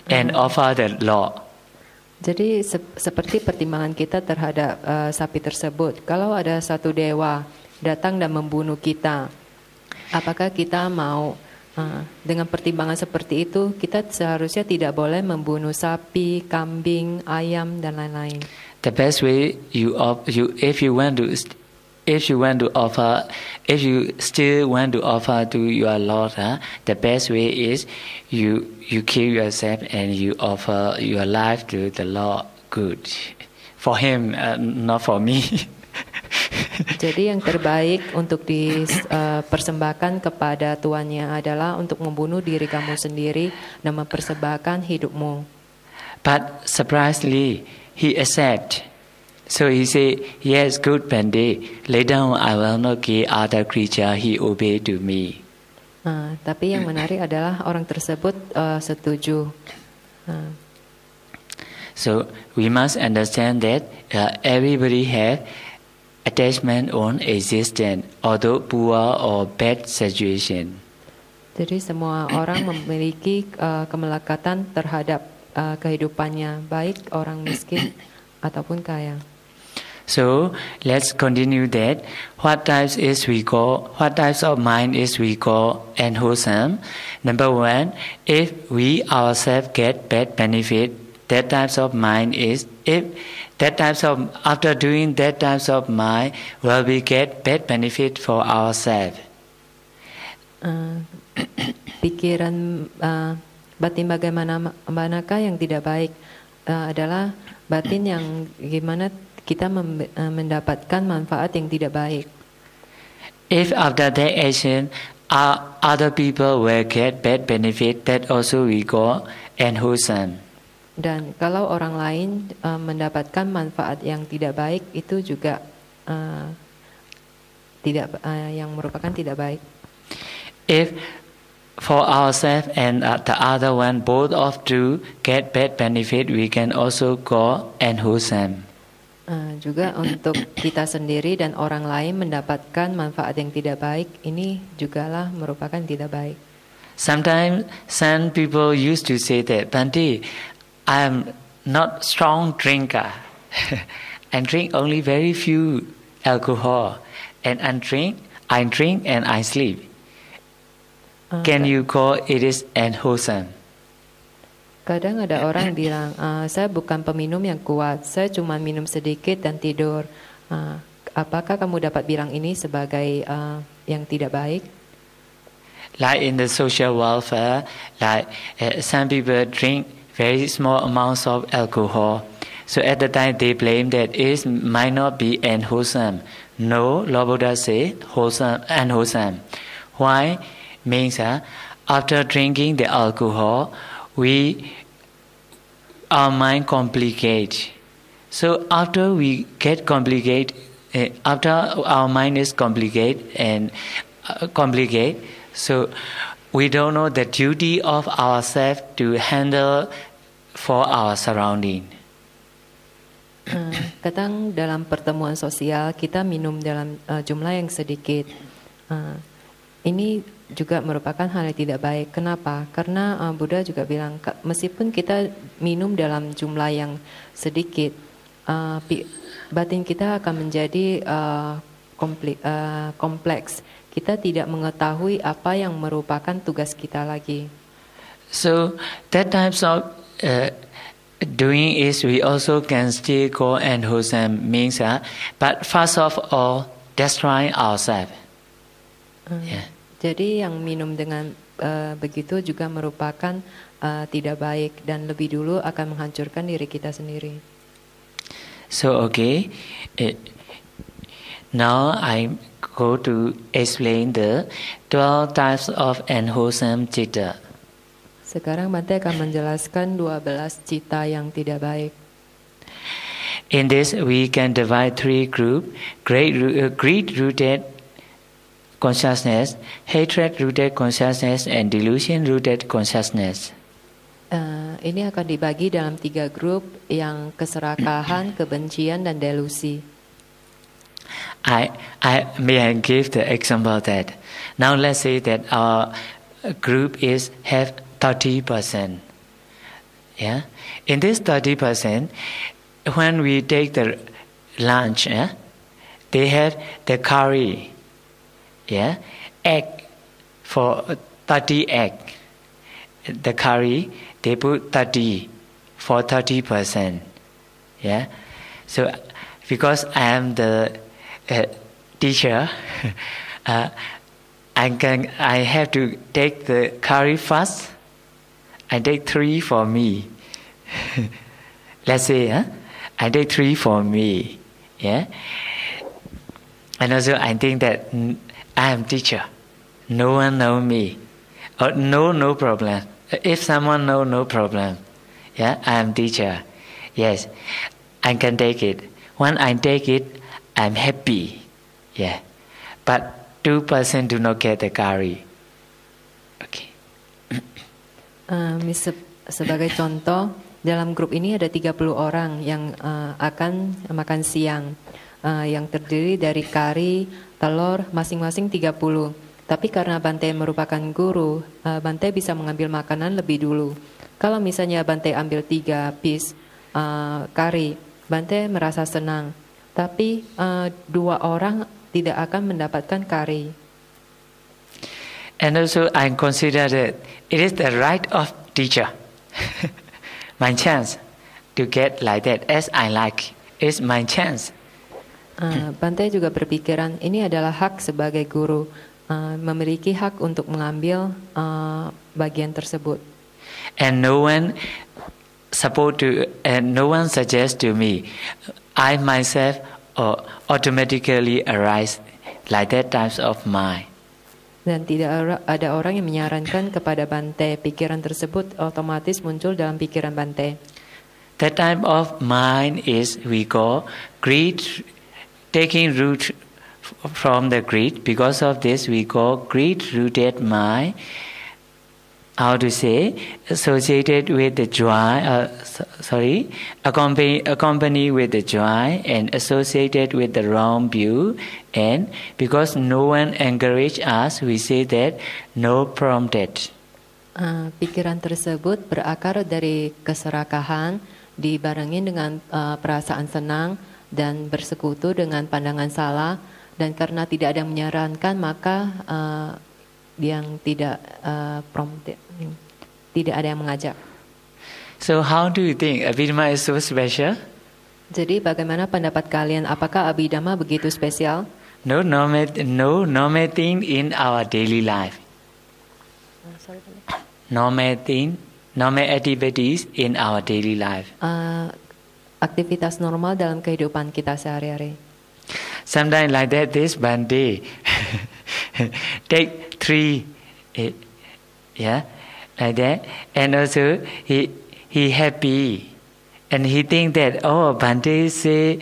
and offer the law. Jadi seperti pertimbangan kita terhadap sapi tersebut. Kalau ada satu dewa datang dan membunuh kita, apakah kita mau dengan pertimbangan seperti itu? Kita seharusnya tidak boleh membunuh sapi, kambing, ayam dan lain-lain. The best way if you still want to offer to your Lord, the best way is you kill yourself and you offer your life to the Lord. Good for him, not for me. Jadi yang terbaik untuk dipersembahkan kepada tuannya adalah untuk membunuh diri kamu sendiri dan mempersembahkan hidupmu. But surprisingly, he accept. So he say, yes, good Bande. Later on, I will not kill other creature. He obey to me. Tapi yang menarik adalah orang tersebut setuju. So we must understand that everybody have attachment on existence, although poor or bad situation. Jadi semua orang memiliki kemelekatan terhadap kehidupannya, baik orang miskin ataupun kaya. So let's continue that. What types of mind is we call unwholesome? Number one, if we ourselves get bad benefit, that types of mind is after doing that types of mind, will we get bad benefit for ourselves? Pikiran batin bagaimanakah yang tidak baik adalah batin yang gimana kita mendapatkan manfaat yang tidak baik. If after that action other people will get bad benefit, that also we call unwholesome. Dan kalau orang lain mendapatkan manfaat yang tidak baik, itu juga yang merupakan tidak baik. If for ourselves and the other one, both of two get bad benefit, we can also call unwholesome. Juga untuk kita sendiri dan orang lain mendapatkan manfaat yang tidak baik, ini jugalah merupakan tidak baik. Sometimes some people used to say that, Bhante, I am not strong drinker. I drink only very few alcohol, and I drink and I sleep. Can you call it is unwholesome? Kadang ada orang bilang, saya bukan peminum yang kuat, saya cuma minum sedikit dan tidur. Apakah kamu dapat bilang ini sebagai yang tidak baik? Like in the social welfare, like some people drink very small amounts of alcohol. So at the time they blame that it might not be unwholesome. No, Lord Buddha said unwholesome. Why? Means after drinking the alcohol, our mind complicates. So after we get complicated, after our mind is complicated, so we don't know the duty of ourselves to handle for our surrounding. Kadang dalam pertemuan sosial kita minum dalam jumlah yang sedikit. Ini juga merupakan hal yang tidak baik. Kenapa? Karena Buddha juga bilang, meskipun kita minum dalam jumlah yang sedikit, batin kita akan menjadi kompleks. Kita tidak mengetahui apa yang merupakan tugas kita lagi. So that types of doing is we also can still go and wholesome means, but first of all, destroy ourselves. Yeah. Jadi yang minum dengan begitu juga merupakan tidak baik dan lebih dulu akan menghancurkan diri kita sendiri. So okay, now I go to explain the 12 types of unwholesome citta. Sekarang Bante akan menjelaskan 12 cita yang tidak baik. In this we can divide 3 groups: greed-rooted consciousness, hatred-rooted consciousness, and delusion-rooted consciousness. Ini akan dibagi dalam 3 grup, yang keserakahan, kebencian, dan delusi. May I give the example that now let's say that our group have 30%. Yeah, in this 30%, when we take the lunch, they have the curry, egg for 30 egg. The curry they put 30 for 30%. Yeah, so because I am the teacher, I have to take the curry first. I take 3 for me. Let's say, I take 3 for me. Yeah, and also I think that I am teacher. No one know me. Or no problem. If someone know, no problem. Yeah, I am teacher. Yes, I can take it. When I take it, I'm happy. Yeah, but 2% do not get the curry. Okay. Sebagai contoh, dalam grup ini ada 30 orang yang akan makan siang, yang terdiri dari kari, telur, masing-masing 30. Tapi karena Bante merupakan guru, Bante bisa mengambil makanan lebih dulu. Kalau misalnya Bante ambil 3 piece kari, Bante merasa senang. Tapi 2 orang tidak akan mendapatkan kari. And also I consider that it is the right of teacher. My chance to get like that as I like is my chance. Bante juga berpikiran ini adalah hak sebagai guru, memiliki hak untuk mengambil bagian tersebut. And no one suggests to me. I myself automatically arise like that types of mind. Dan tidak ada orang yang menyarankan kepada Bante, pikiran tersebut otomatis muncul dalam pikiran Bante. That type of mind is we call greed, taking root from the greed. Because of this we call greed-rooted mind. How to say? Associated with the joy, accompany with the joy and associated with the wrong view. And because no one encourage us, we say that no prompted. Pikiran tersebut berakar dari keserakahan, dibarengi dengan perasaan senang dan bersekutu dengan pandangan salah. Dan karena tidak ada yang menyarankan, maka yang tidak prompted, tidak ada yang mengajak. So how do you think Abhidhamma is so special? Jadi bagaimana pendapat kalian? Apakah Abhidhamma begitu spesial? No normal thing in our daily life. Normal activities in our daily life. Aktivitas normal dalam kehidupan kita sehari-hari. Sometimes like that, this Bante take 3, like that, and also he happy, and he think that Bante say,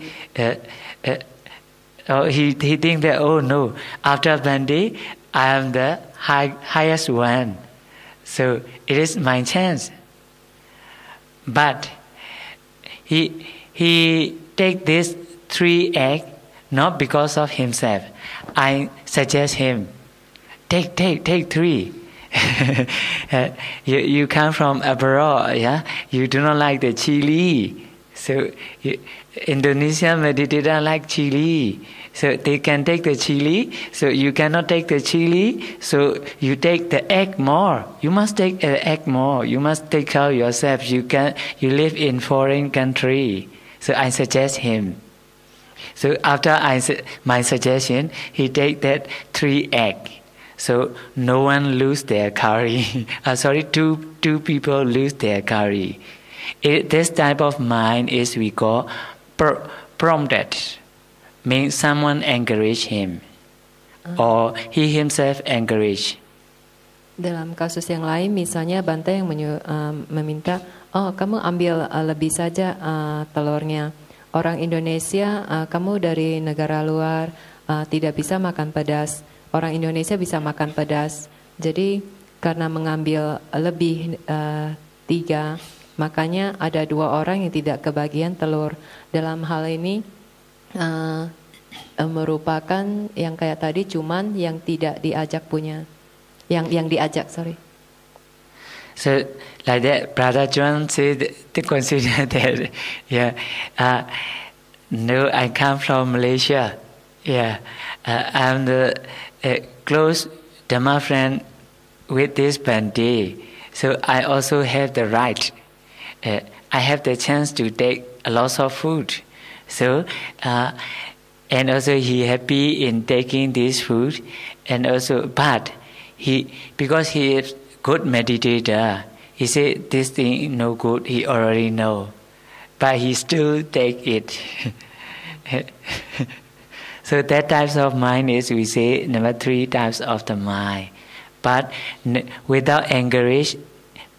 he think that no, after Bante I am the highest one, so it is my chance. But he take this 3 egg. Not because of himself. I suggest him, take 3. You come from abroad, yeah. You do not like the chili, so Indonesian meditator like chili. So they can take the chili, so you cannot take the chili, so you take the egg more. You must take the egg more. You must take care of yourself. You live in foreign country. So I suggest him. So after my suggestion, he take that 3 egg. So no one lose their curry. Two people lose their curry. This type of mind is we call prompted. Means someone encourage him or he himself encourage. Dalam kasus yang lain, misalnya Bante yang meminta, oh kamu ambil lebih saja telurnya. Orang Indonesia, kamu dari negara luar tidak bisa makan pedas. Orang Indonesia bisa makan pedas. Jadi karena mengambil lebih 3, makanya ada 2 orang yang tidak kebagian telur. Dalam hal ini merupakan yang kayak tadi, cuman yang tidak diajak punya, yang diajak, sorry. So like that, Brother John said to consider that, no, I come from Malaysia. I'm the close Dhamma friend with this Bante. So I also have the right. I have the chance to take a lot of food. So, and also he happy in taking this food, and also, but because he is good meditator, he said this thing no good, he already know, but he still take it. So that types of mind is, we say, number 3 types of the mind. But without encourage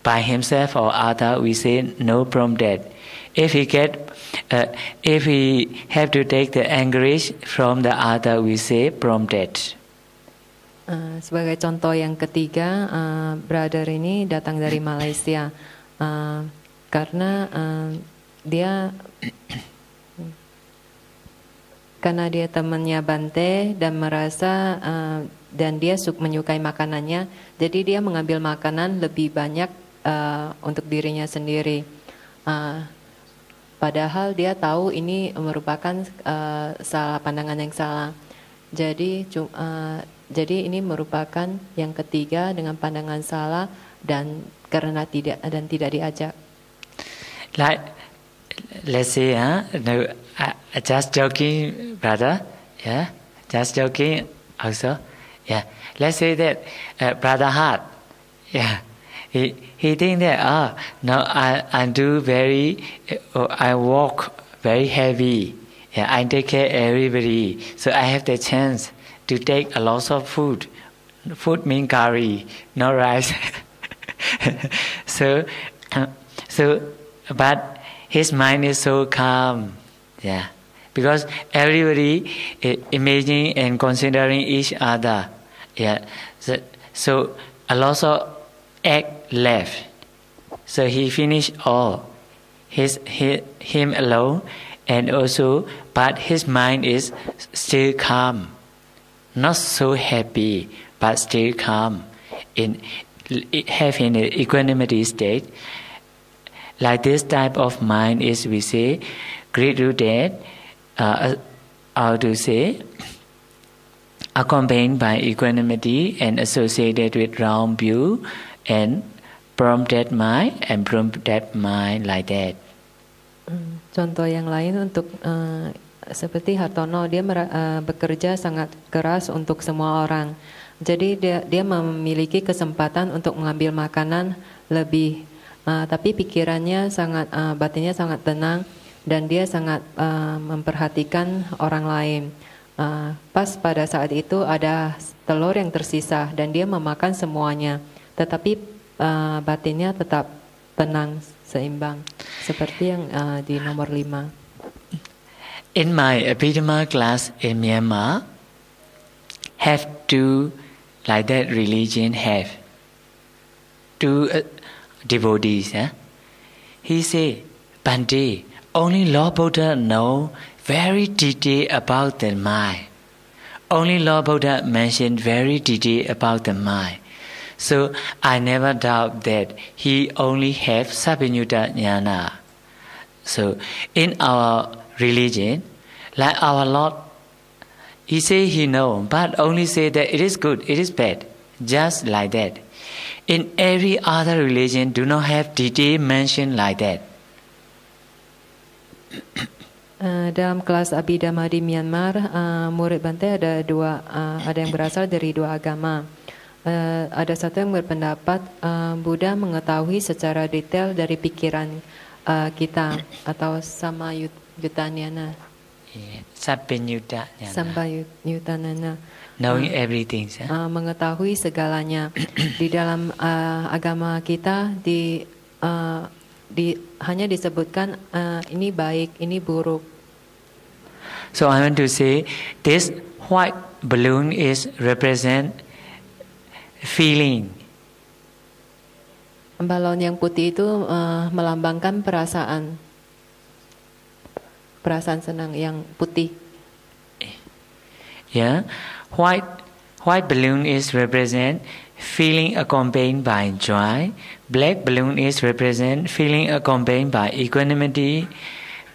by himself or other, we say no prompted. If he have to take the encourage from the other, we say prompted. Sebagai contoh yang ketiga, brother ini datang dari Malaysia karena dia temannya Bante dan merasa dan dia menyukai makanannya, jadi dia mengambil makanan lebih banyak untuk dirinya sendiri. Padahal dia tahu ini merupakan salah, pandangan yang salah. Jadi ini merupakan yang ketiga dengan pandangan salah dan karena tidak diajak. Like, let's say, no, just joking, brother. Just joking also. Let's say that Brother Hart. He think that now I do I walk very heavy. I take care of everybody, so I have the chance to take a lot of food. Food means curry, not rice. So, but his mind is so calm. Because everybody imagining and considering each other. So a lot of egg left, so he finished all. Him alone, and also, but his mind is still calm, not so happy, but still calm, having an equanimity state. Like this type of mind is, we say, great rooted. How to say? Accompanied by equanimity and associated with round view and prompted mind like that. Contoh yang lain untuk seperti Hartono, dia bekerja sangat keras untuk semua orang. Jadi dia memiliki kesempatan untuk mengambil makanan lebih, tapi pikirannya sangat, batinnya sangat tenang dan dia sangat memperhatikan orang lain. Pas pada saat itu ada telur yang tersisa dan dia memakan semuanya, tetapi batinnya tetap tenang, seimbang, seperti yang di nomor 5. In my Abhidhamma class in Myanmar, have two, like that religion have two devotees. He say, Bante, only Lord Buddha know very detail about the mind. Only Lord Buddha mentioned very detail about the mind. So I never doubt that he only have Sabinyutta Jnana. So in our religion, like our Lord, He say He know, but only say that it is good, it is bad, just like that. In every other religion, do not have detail mentioned like that. Dalam kelas Abhidhamma di Myanmar, murid Bante ada ada yang berasal dari dua agama. Ada satu yang berpendapat Buddha mengetahui secara detail dari pikiran kita atau sambayutanana. Sambayutanana. Knowing everything. Mengetahui segalanya. Di dalam agama kita hanya disebutkan ini baik, ini buruk. So I want to say this white balloon is represent feeling. Balon yang putih itu melambangkan perasaan senang yang putih. Yeah, white balloon is represent feeling accompanied by joy. Black balloon is represent feeling accompanied by equanimity.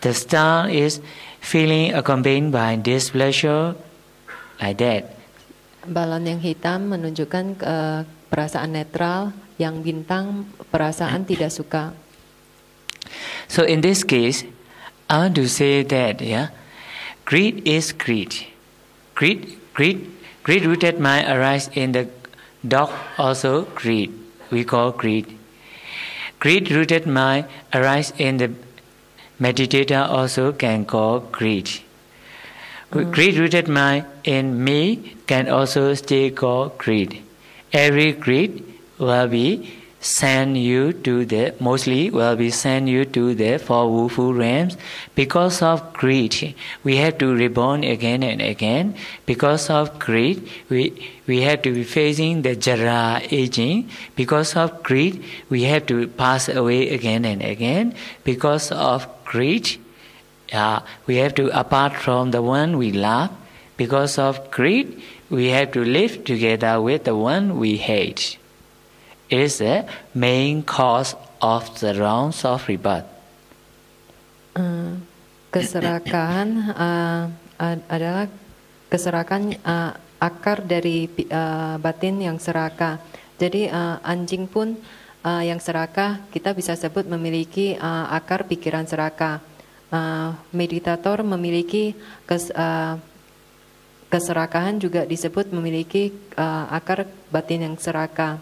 The star is feeling accompanied by displeasure, like that. Balon yang hitam menunjukkan perasaan netral, yang bintang perasaan tidak suka. So in this case, I want to say that greed is greed. Greed-rooted mind arises in the dog, also greed. We call greed. Greed-rooted mind arises in the meditator, also can call greed. Greed-rooted mind in me can also still call greed. Every greed will be mostly will be send you to the four woeful realms. Because of greed, we have to reborn again and again. Because of greed, we have to be facing the jara, aging. Because of greed, we have to pass away again and again. Because of greed, we have to apart from the one we love. Because of greed, we have to live together with the one we hate. It is the main cause of the rounds of rebirth. Keserakahan adalah akar dari batin yang serakah. Jadi anjing pun yang serakah kita bisa sebut memiliki akar pikiran serakah. Meditator memiliki keserakahan juga disebut memiliki akar batin yang serakah.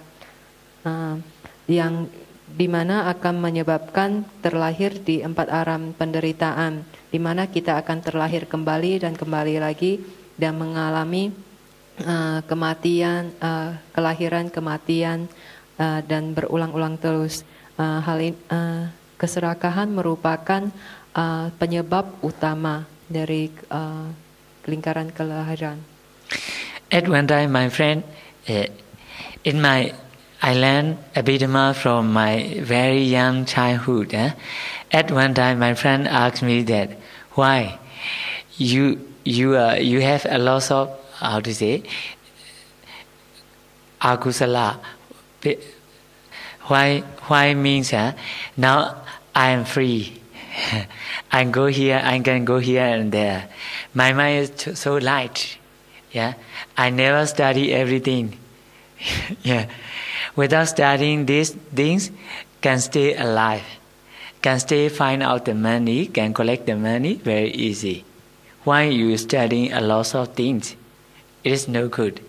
Yang dimana akan menyebabkan terlahir di 4 alam penderitaan, dimana kita akan terlahir kembali dan kembali lagi dan mengalami kematian, kelahiran, kematian dan berulang-ulang terus. Hal ini, keserakahan merupakan penyebab utama dari lingkaran kelahiran. At one time, my friend, I learned Abhidhamma from my very young childhood. At one time, my friend asked me that, why you have a lot of akusala. Why means now I am free. I go here, I can go here and there. My mind is so light. I never study everything. Without studying these things, can stay alive, can stay find out the money, can collect the money very easy. Why you studying a lot of things? It is no good.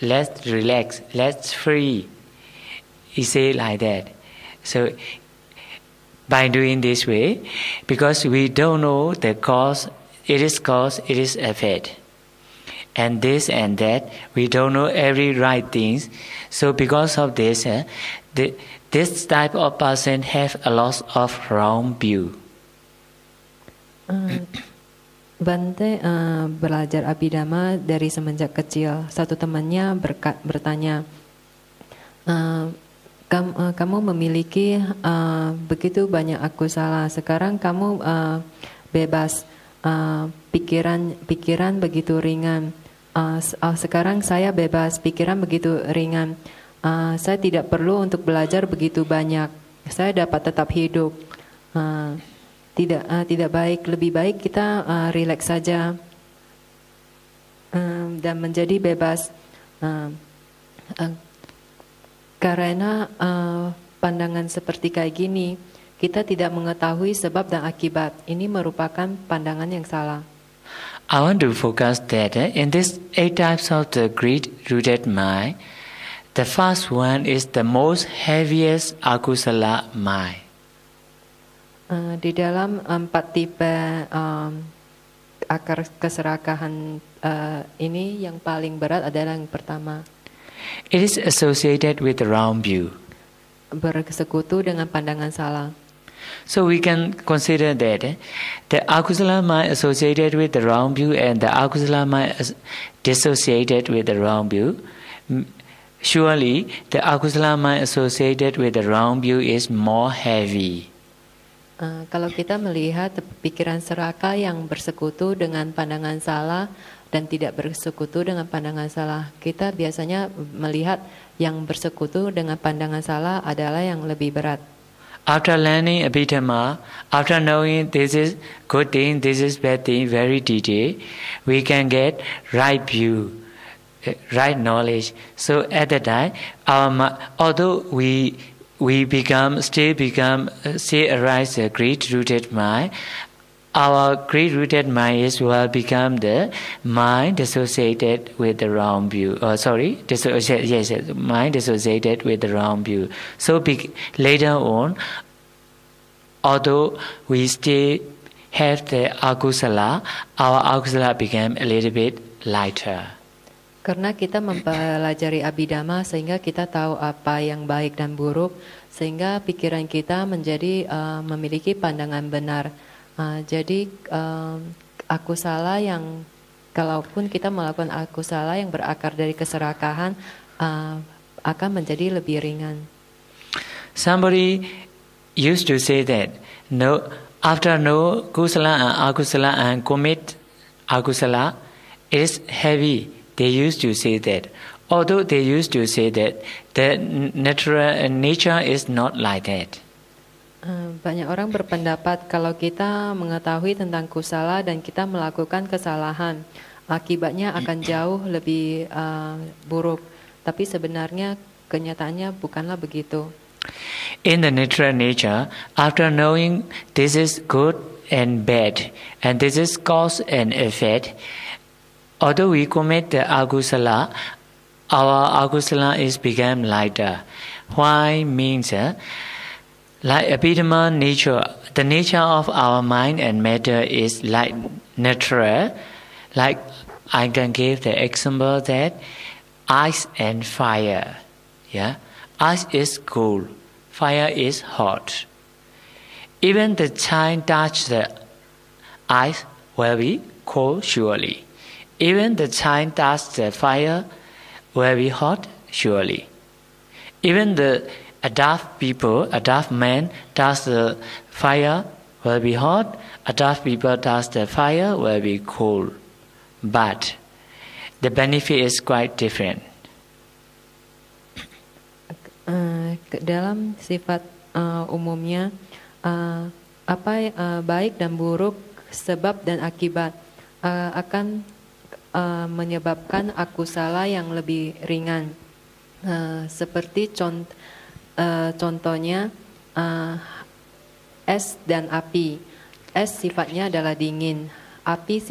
Let's relax, let's free. He say like that. So by doing this way, because we don't know the cause, it is effect. And this and that, we don't know every right things. So because of this, this type of person have a lot of wrong view. Bante belajar Abhidhamma dari semenjak kecil. Satu temannya bertanya, kamu memiliki begitu banyak akusala. Sekarang kamu bebas, pikiran begitu ringan. Sekarang saya bebas, pikiran begitu ringan. Saya tidak perlu untuk belajar begitu banyak. Saya dapat tetap hidup. tidak baik. Lebih baik kita rileks saja dan menjadi bebas karena pandangan seperti kayak gini kita tidak mengetahui sebab dan akibat. Ini merupakan pandangan yang salah. I want to focus that in these 8 types of the greed-rooted mind, the first one is the most heaviest akusala mind. Di dalam 4 tipe akar keserakahan ini yang paling berat adalah yang pertama. It is associated with the wrong view. Bersekutu dengan pandangan salah. So we can consider that the akusala mind associated with the wrong view and the akusala mind dissociated with the wrong view. Surely the akusala mind associated with the wrong view is more heavy. Kalau kita melihat pikiran serakah yang bersekutu dengan pandangan salah dan tidak bersekutu dengan pandangan salah, kita biasanya melihat yang bersekutu dengan pandangan salah adalah yang lebih berat. After learning Abhidhamma, after knowing this is good thing, this is bad thing, very detailed, we can get right view, right knowledge. So at that time, although we still arise a greed-rooted mind, our greed-rooted mind will become the mind associated with the wrong view. Mind associated with the wrong view. So later on, although we still have the akusala, our akusala became a little bit lighter. Karena kita mempelajari Abhidhamma sehingga kita tahu apa yang baik dan buruk, sehingga pikiran kita menjadi memiliki pandangan benar. Jadi akusala yang kalaupun kita melakukan akusala yang berakar dari keserakahan akan menjadi lebih ringan. Somebody used to say that after no kusala and akusala and commit akusala is heavy. They used to say that. Although they used to say that the natural nature is not like that. Banyak orang berpendapat kalau kita mengetahui tentang kusala dan kita melakukan kesalahan, akibatnya akan jauh lebih buruk. Tapi sebenarnya kenyataannya bukanlah begitu. In the natural nature, after knowing this is good and bad, and this is cause and effect, although we commit the akusala, our akusala is become lighter. Why means like Abhidhamma nature, the nature of our mind and matter is like natural. Like I can give the example that ice and fire. Yeah, ice is cool, fire is hot. Even the child touch the ice will be cold surely. Even the child touch the fire will be hot surely. Even the daft man touch the fire will be hot, daft people touch the fire will be cold. But the benefit is quite different. Dalam sifat umumnya, baik dan buruk, sebab dan akibat akan menyebabkan akusala yang lebih ringan. Seperti contohnya es dan api. Es sifatnya adalah dingin, api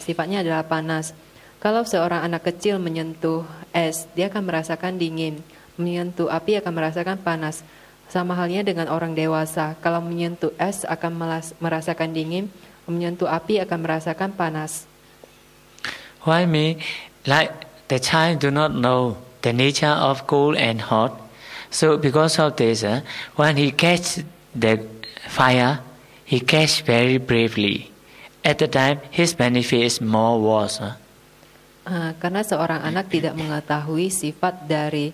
sifatnya adalah panas. Kalau seorang anak kecil menyentuh es, dia akan merasakan dingin. Menyentuh api akan merasakan panas. Sama halnya dengan orang dewasa. Kalau menyentuh es akan merasakan dingin, menyentuh api akan merasakan panas. Why me? Like the child do not know the nature of cold and hot. So because of this, when he catch the fire, he catch very bravely. At the time, his benefit is more worse. Karena seorang anak tidak mengetahui sifat dari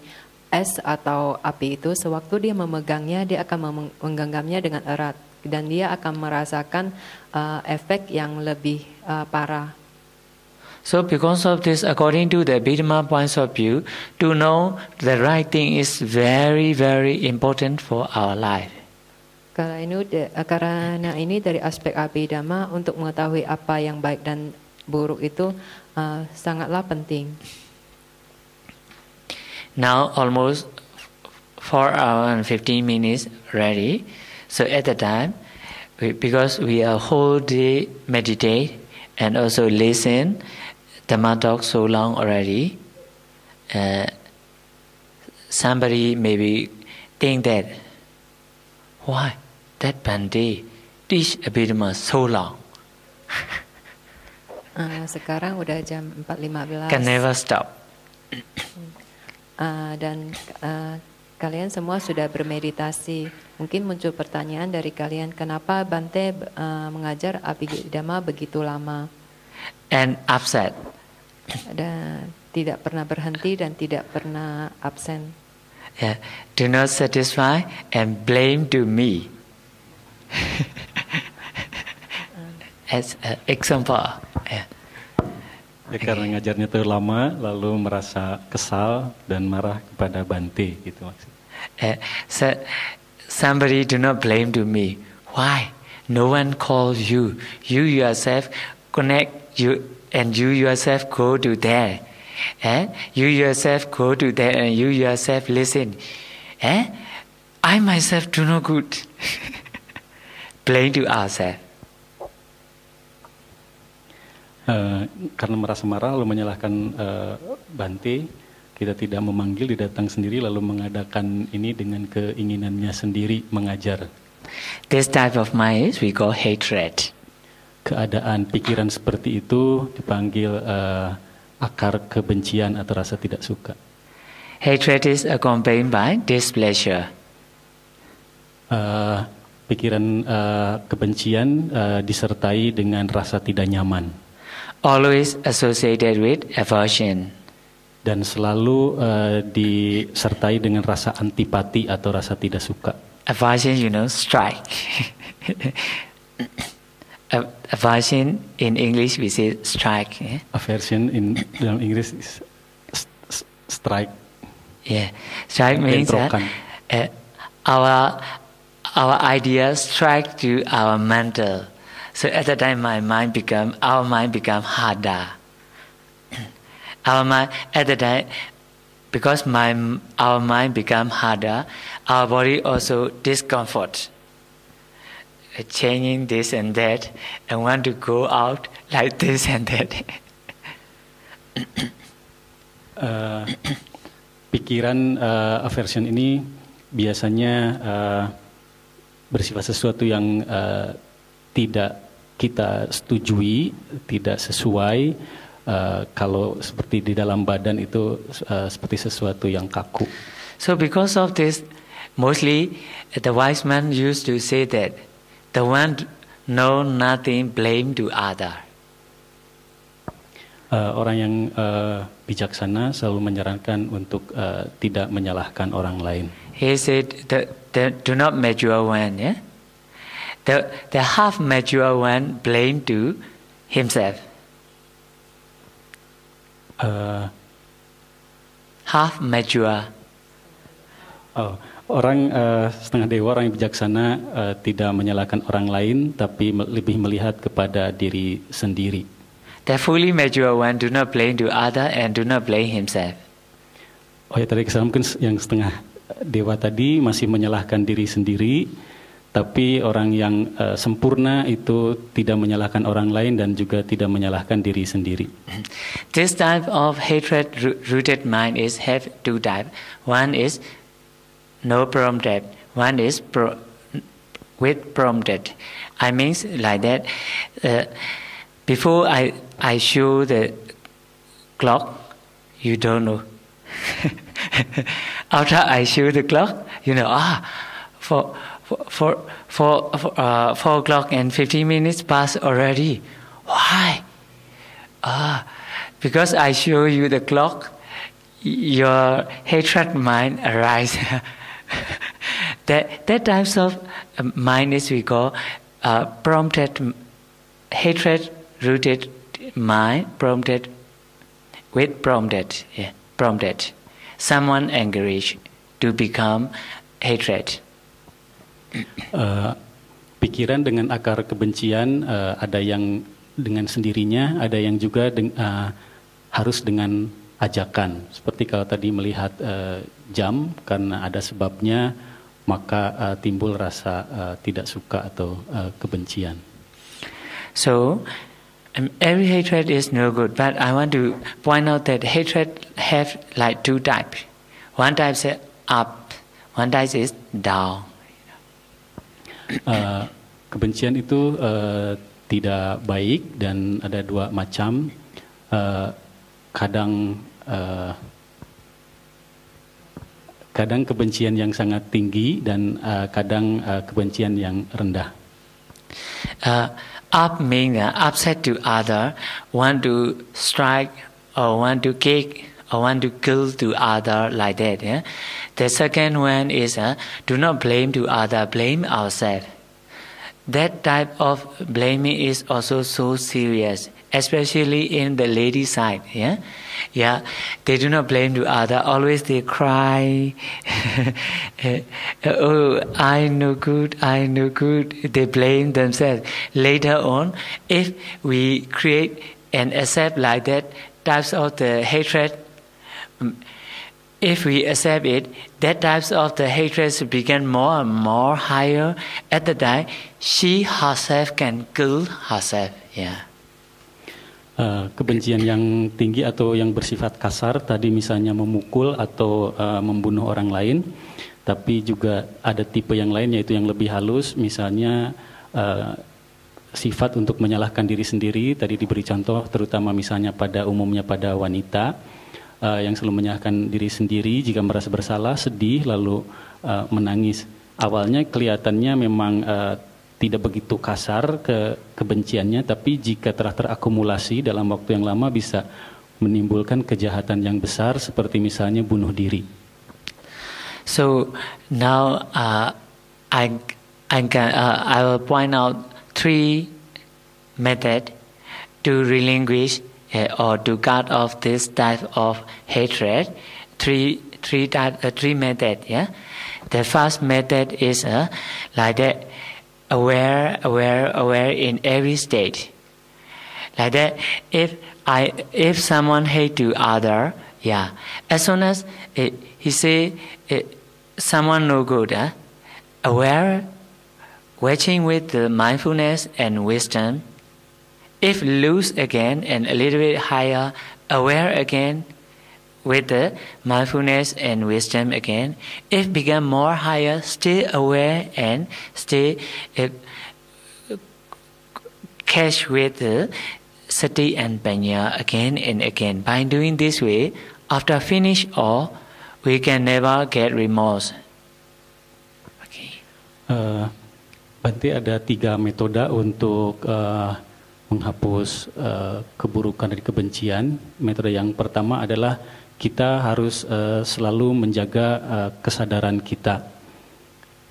es atau api itu, sewaktu dia memegangnya, dia akan menggenggamnya dengan erat dan dia akan merasakan efek yang lebih parah. So because of this, according to the Abhidhamma points of view, to know the right thing is very, very important for our life. Karena ini dari aspek abhidhamma, untuk mengetahui apa yang baik dan buruk itu sangatlah penting. Now almost 4 hours and 15 minutes ready. So at the time, because we are whole day meditate and also listen Dhamma talk so long already, somebody maybe think that, why that Bhante teach Abhidhamma so long? Sekarang udah jam 4.15. Can never stop. Dan kalian semua sudah bermeditasi. Mungkin muncul pertanyaan dari kalian, kenapa Bhante mengajar Abhidhamma begitu lama? And upset. Dan tidak pernah berhenti dan tidak pernah absen. Yeah. Do not satisfy and blame to me. As an example. Yeah. Ya, karena ngajarnya terlalu lama, lalu merasa kesal dan marah kepada Bhante, gitu maksudnya. So somebody do not blame to me. Why? No one calls you. You yourself connect you, and you yourself go to there. You yourself go to there, and you yourself listen. I myself do not good. Blame to ourselves. Karena merasa marah lalu menyalahkan Bhante, kita tidak memanggil, didatang sendiri lalu mengadakan ini dengan keinginannya sendiri mengajar. This type of mind is we call hatred. Keadaan pikiran seperti itu dipanggil akar kebencian atau rasa tidak suka. Hatred is accompanied by displeasure. Pikiran kebencian disertai dengan rasa tidak nyaman. Always associated with aversion. Dan selalu disertai dengan rasa antipati atau rasa tidak suka. Aversion, strike. Aversion in English we say strike. Yeah? Aversion in dalam Inggris is strike. Yeah, strike means our ideas strike to our mental. So at that time, our mind become harder. Our mind at the time, because our mind become harder, our body also discomfort. Changing this and that, and want to go out like this and that. Pikiran aversion ini biasanya bersifat sesuatu yang tidak kita setujui, tidak sesuai. Kalau seperti di dalam badan itu seperti sesuatu yang kaku. So because of this, mostly the wise man used to say that the one know nothing, blame to other. Orang yang bijaksana selalu menyarankan untuk tidak menyalahkan orang lain. He said that do not mature one, yeah? The half mature one blame to himself. Half mature. Orang setengah dewa, orang yang bijaksana tidak menyalahkan orang lain, tapi lebih melihat kepada diri sendiri. The fully mature one do not blame to other and do not blame himself. Oh ya, tadi kesalahan mungkin yang setengah dewa tadi masih menyalahkan diri sendiri, tapi orang yang sempurna itu tidak menyalahkan orang lain dan juga tidak menyalahkan diri sendiri. This type of hatred-rooted mind is have two types. One is no prompted. One is with prompted. I mean like that. Before I show the clock, you don't know. After I show the clock, for 4 o'clock and 15 minutes passed already. Why? Because I show you the clock, your hatred mind arises. that types of mind is we call prompted, hatred-rooted mind, prompted with prompted. Yeah, prompted. Someone encouraged to become hatred. Pikiran dengan akar kebencian ada yang dengan sendirinya, ada yang juga harus dengan ajakan. Seperti kalau tadi melihat jam, karena ada sebabnya, maka timbul rasa tidak suka atau kebencian. So, every hatred is no good, but I want to point out that hatred have like two types. One type is up, one type is down. Kebencian itu tidak baik dan ada dua macam. Kadang kebencian yang sangat tinggi dan kadang kebencian yang rendah. Up means upset to other, want to strike or want to kick or want to kill to other, like that. Yeah? The second one is do not blame to other, blame ourselves. That type of blaming is also so serious, especially in the lady side. Yeah, they do not blame to other. Always they cry. Oh, I no good. They blame themselves. Later on, if we create and accept like that types of the hatred, if we accept it, that types of the hatred begin more and more higher. At the time, she herself can kill herself. Yeah. Kebencian yang tinggi atau yang bersifat kasar, tadi misalnya memukul atau membunuh orang lain, tapi juga ada tipe yang lain yaitu yang lebih halus, misalnya sifat untuk menyalahkan diri sendiri. Tadi diberi contoh, terutama misalnya umumnya pada wanita. Yang selalu menyalahkan diri sendiri jika merasa bersalah, sedih, lalu menangis. Awalnya kelihatannya memang tidak begitu kasar kebenciannya, tapi jika telah terakumulasi dalam waktu yang lama bisa menimbulkan kejahatan yang besar, seperti misalnya bunuh diri. So now I will point out 3 methods to relinquish or to cut off this type of hatred. Three methods. Yeah, the first method is like that, aware in every state. Like that, if someone hate to other, yeah, as soon as he say someone no good, aware, watching with the mindfulness and wisdom. If lose again and a little bit higher, aware again with the mindfulness and wisdom again. If become more higher, stay aware and stay catch with the sati and panya again and again. By doing this way, after finish all, we can never get remorse. Okay. Bante, ada 3 metode untuk menghapus keburukan dari kebencian. Metode yang pertama adalah kita harus selalu menjaga kesadaran kita.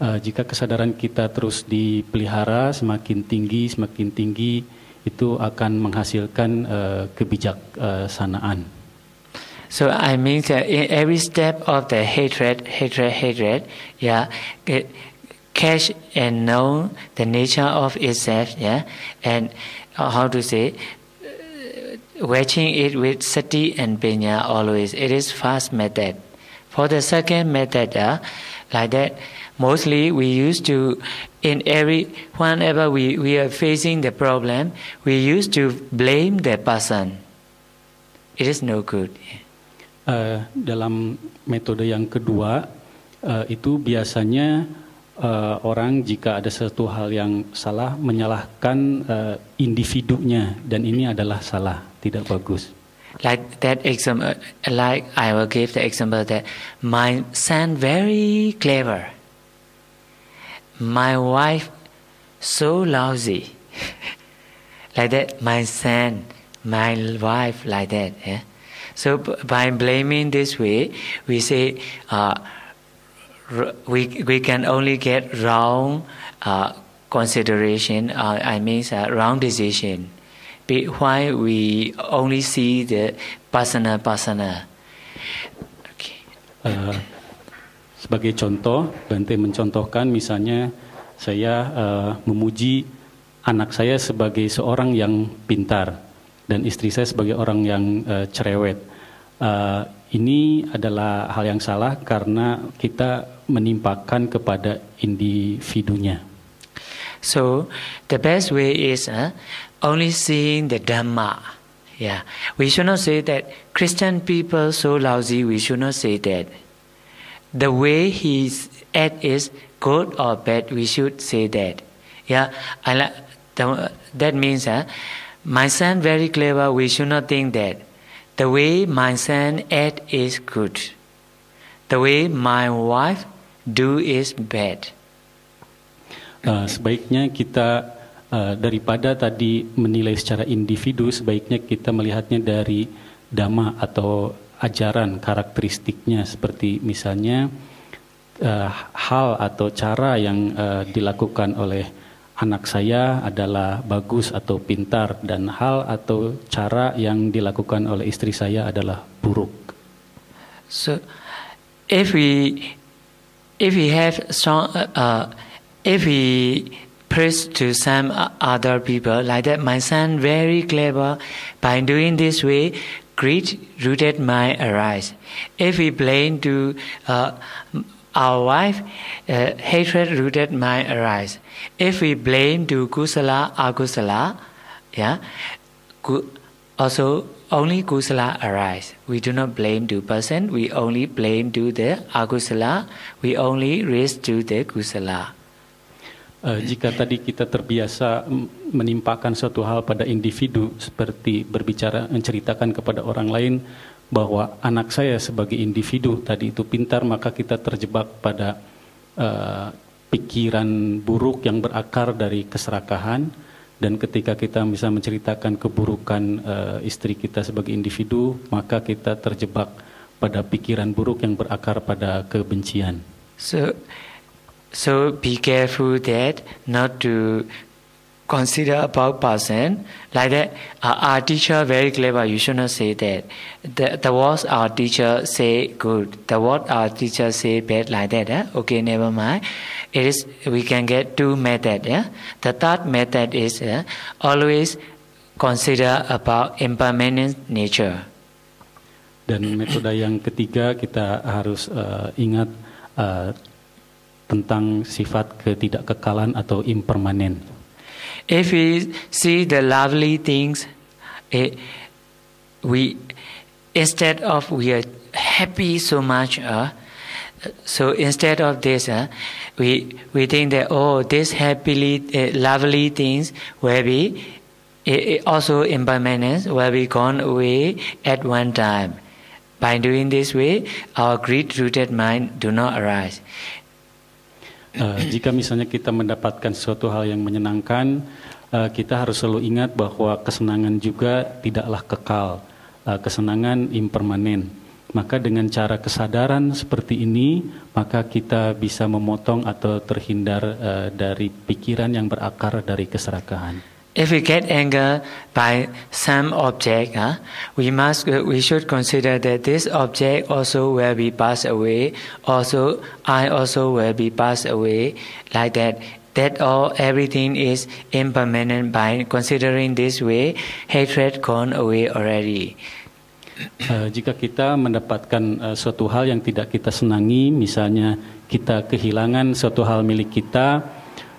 Jika kesadaran kita terus dipelihara semakin tinggi, itu akan menghasilkan kebijaksanaan. So I mean that in every step of the hatred, yeah, catch and know the nature of itself, yeah, and how to say, watching it with sati and panya always. It is first method. For the second method, like that, mostly we used to, whenever we are facing the problem, we used to blame the person. It is no good. Dalam metode yang kedua, itu biasanya orang jika ada sesuatu hal yang salah menyalahkan individunya, dan ini adalah salah, tidak bagus. Like that example, like I will give the example that my son very clever, my wife so lousy. Like that, my son, my wife, like that. Yeah? So by blaming this way, we say we can only get wrong consideration, wrong decision. Why we only see the pasana. Okay. Sebagai contoh, Bante mencontohkan misalnya saya memuji anak saya sebagai seorang yang pintar dan istri saya sebagai orang yang cerewet. Ini adalah hal yang salah karena kita menimpakan kepada individunya. So the best way is only seeing the Dhamma. Yeah, we should not say that Christian people so lousy. We should not say that. The way he's at is good or bad. We should say that. Yeah, that means my son very clever. We should not think that. The way my son act is good. The way my wife do is bad. Sebaiknya kita daripada tadi menilai secara individu, sebaiknya kita melihatnya dari dhamma atau ajaran karakteristiknya, seperti misalnya hal atau cara yang dilakukan oleh anak saya adalah bagus atau pintar, dan hal atau cara yang dilakukan oleh istri saya adalah buruk. So, if we have strong, if we praise to some other people like that, my son very clever. By doing this way, greed rooted mind arise. If we blame to our wife, hatred rooted mind arise. If we blame to kusala, akusala, yeah, also only kusala arise. We do not blame to person. We only blame to the akusala. We only raise to the kusala. Jika tadi kita terbiasa menimpakan suatu hal pada individu, seperti berbicara, menceritakan kepada orang lain bahwa anak saya sebagai individu tadi itu pintar, maka kita terjebak pada pikiran buruk yang berakar dari keserakahan. Dan ketika kita bisa menceritakan keburukan istri kita sebagai individu, maka kita terjebak pada pikiran buruk yang berakar pada kebencian. So be careful that not to consider about person like that. Our teacher very clever. You should not say that. The words our teacher say good. The word our teacher say bad like that. Okay, never mind. It is we can get two methods. The third method is always consider about impermanent nature. Dan metode yang ketiga, kita harus ingat tentang sifat ketidakkekalan atau impermanen. If we see the lovely things, we instead of we are happy so much, so instead of this, we think that this happily lovely things will be also impermanent, will be gone away at one time. By doing this way, our greed-rooted mind do not arise. Jika misalnya kita mendapatkan suatu hal yang menyenangkan, kita harus selalu ingat bahwa kesenangan juga tidaklah kekal, kesenangan impermanen. Maka dengan cara kesadaran seperti ini, maka kita bisa memotong atau terhindar dari pikiran yang berakar dari keserakahan. If we get anger by some object, we should consider that this object also will be passed away. Also, I also will be passed away. Like that. That all everything is impermanent. By considering this way, hatred gone away already. Jika kita mendapatkan suatu hal yang tidak kita senangi, misalnya kita kehilangan suatu hal milik kita.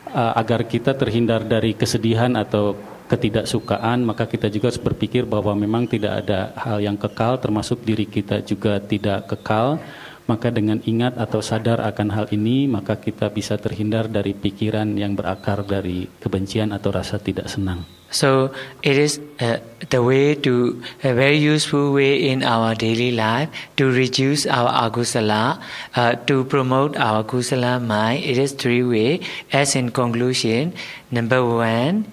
Agar kita terhindar dari kesedihan atau ketidaksukaan, maka kita juga harus berpikir bahwa memang tidak ada hal yang kekal, termasuk diri kita juga tidak kekal. Maka dengan ingat atau sadar akan hal ini, maka kita bisa terhindar dari pikiran yang berakar dari kebencian atau rasa tidak senang. So it is the way to a very useful way in our daily life to reduce our akusala, to promote our kusala mind. It is three ways. As in conclusion, number one,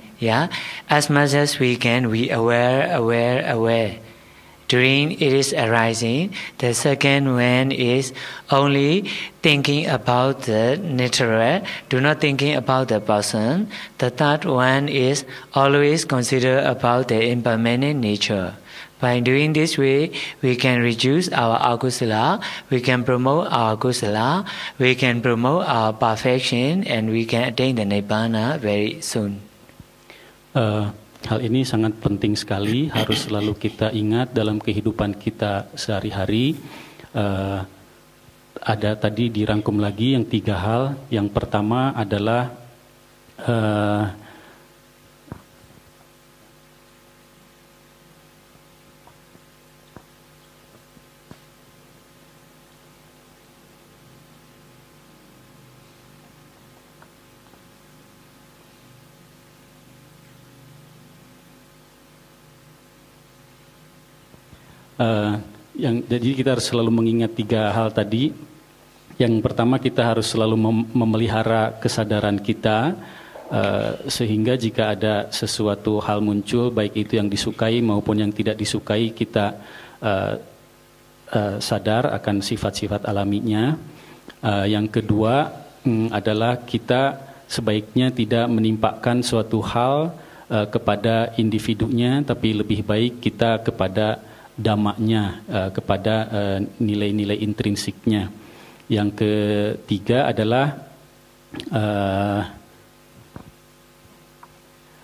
as much as we can, we aware. During it is arising. The second one is only thinking about the natural, do not thinking about the person. The third one is always consider about the impermanent nature. By doing this way, we can reduce our akusala, we can promote our kusala, we can promote our perfection, and we can attain the nibbana very soon. Hal ini sangat penting sekali, harus selalu kita ingat dalam kehidupan kita sehari-hari. Ada tadi dirangkum lagi yang 3 hal. Yang pertama adalah jadi kita harus selalu mengingat 3 hal tadi. Yang pertama, kita harus selalu memelihara kesadaran kita, sehingga jika ada sesuatu hal muncul, baik itu yang disukai maupun yang tidak disukai, kita sadar akan sifat-sifat alaminya. Yang kedua adalah kita sebaiknya tidak menimpakan suatu hal kepada individunya, tapi lebih baik kita kepada damaknya, kepada nilai-nilai intrinsiknya. Yang ketiga adalah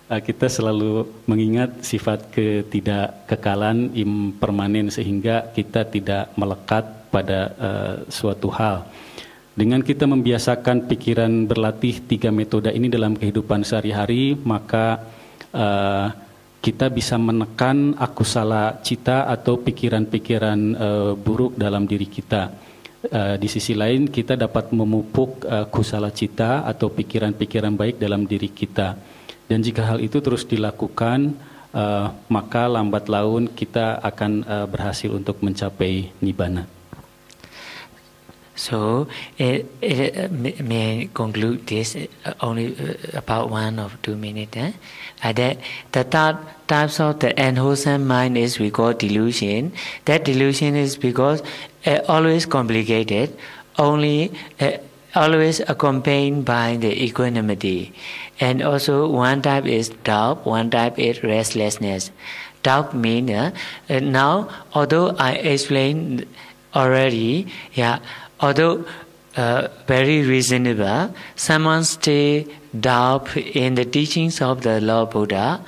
kita selalu mengingat sifat ketidakkekalan, impermanen, sehingga kita tidak melekat pada suatu hal. Dengan kita membiasakan pikiran berlatih 3 metode ini dalam kehidupan sehari-hari, maka kita bisa menekan akusala cita atau pikiran-pikiran buruk dalam diri kita. Di sisi lain, kita dapat memupuk kusala cita atau pikiran-pikiran baik dalam diri kita. Dan jika hal itu terus dilakukan, maka lambat laun kita akan berhasil untuk mencapai nibbana. So, may conclude this only about 1 or 2 minutes. That the third types of the unwholesome mind is we call delusion. That delusion is because always complicated, always accompanied by the equanimity. And also one type is doubt, one type is restlessness. Doubt means, now, although I explained already, although very reasonable, someone still doubt in the teachings of the Lord Buddha.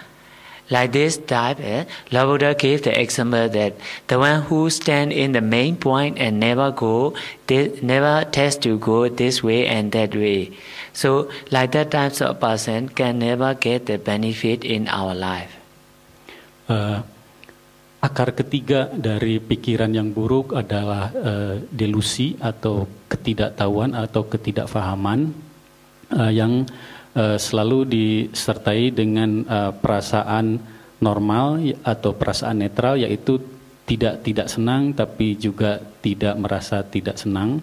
Like this type, Lord Buddha gave the example that the one who stand in the main point and never test to go this way and that way. So, like that type of person can never get the benefit in our life. Akar ketiga dari pikiran yang buruk adalah delusi atau ketidaktahuan atau ketidakfahaman yang selalu disertai dengan perasaan normal atau perasaan netral, yaitu tidak senang tapi juga tidak merasa tidak senang,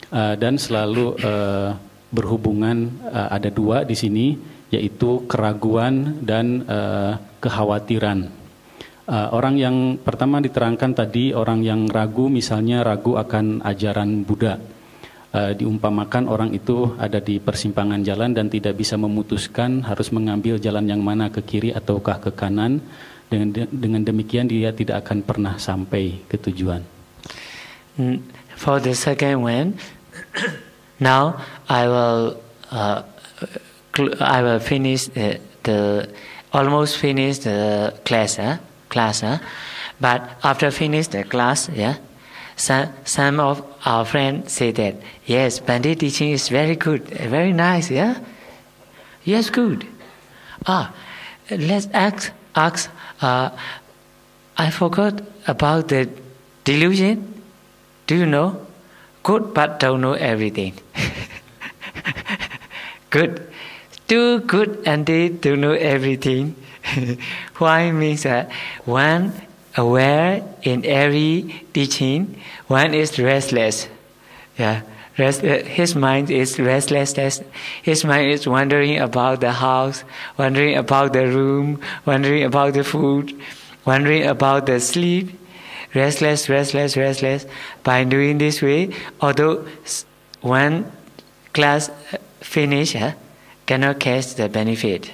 dan selalu berhubungan ada 2 di sini, yaitu keraguan dan kekhawatiran. Orang yang pertama diterangkan tadi, orang yang ragu, misalnya ragu akan ajaran Buddha. Diumpamakan orang itu ada di persimpangan jalan dan tidak bisa memutuskan harus mengambil jalan yang mana, ke kiri ataukah ke kanan. Dengan demikian dia tidak akan pernah sampai ke tujuan. For the second one, now I will finish almost finish the class. But after finish the class, some of our friends say that, yes, Pandit teaching is very good, very nice, yes, good. Let's ask. I forgot about the delusion. Do you know? Good, but don't know everything. Good, too good, and they don't know everything. Why means that one aware in every teaching, one is restless. His mind is restless. His mind is wandering about the house, wandering about the room, wandering about the food, wandering about the sleep. Restless. By doing this way, although one class finish, cannot catch the benefit.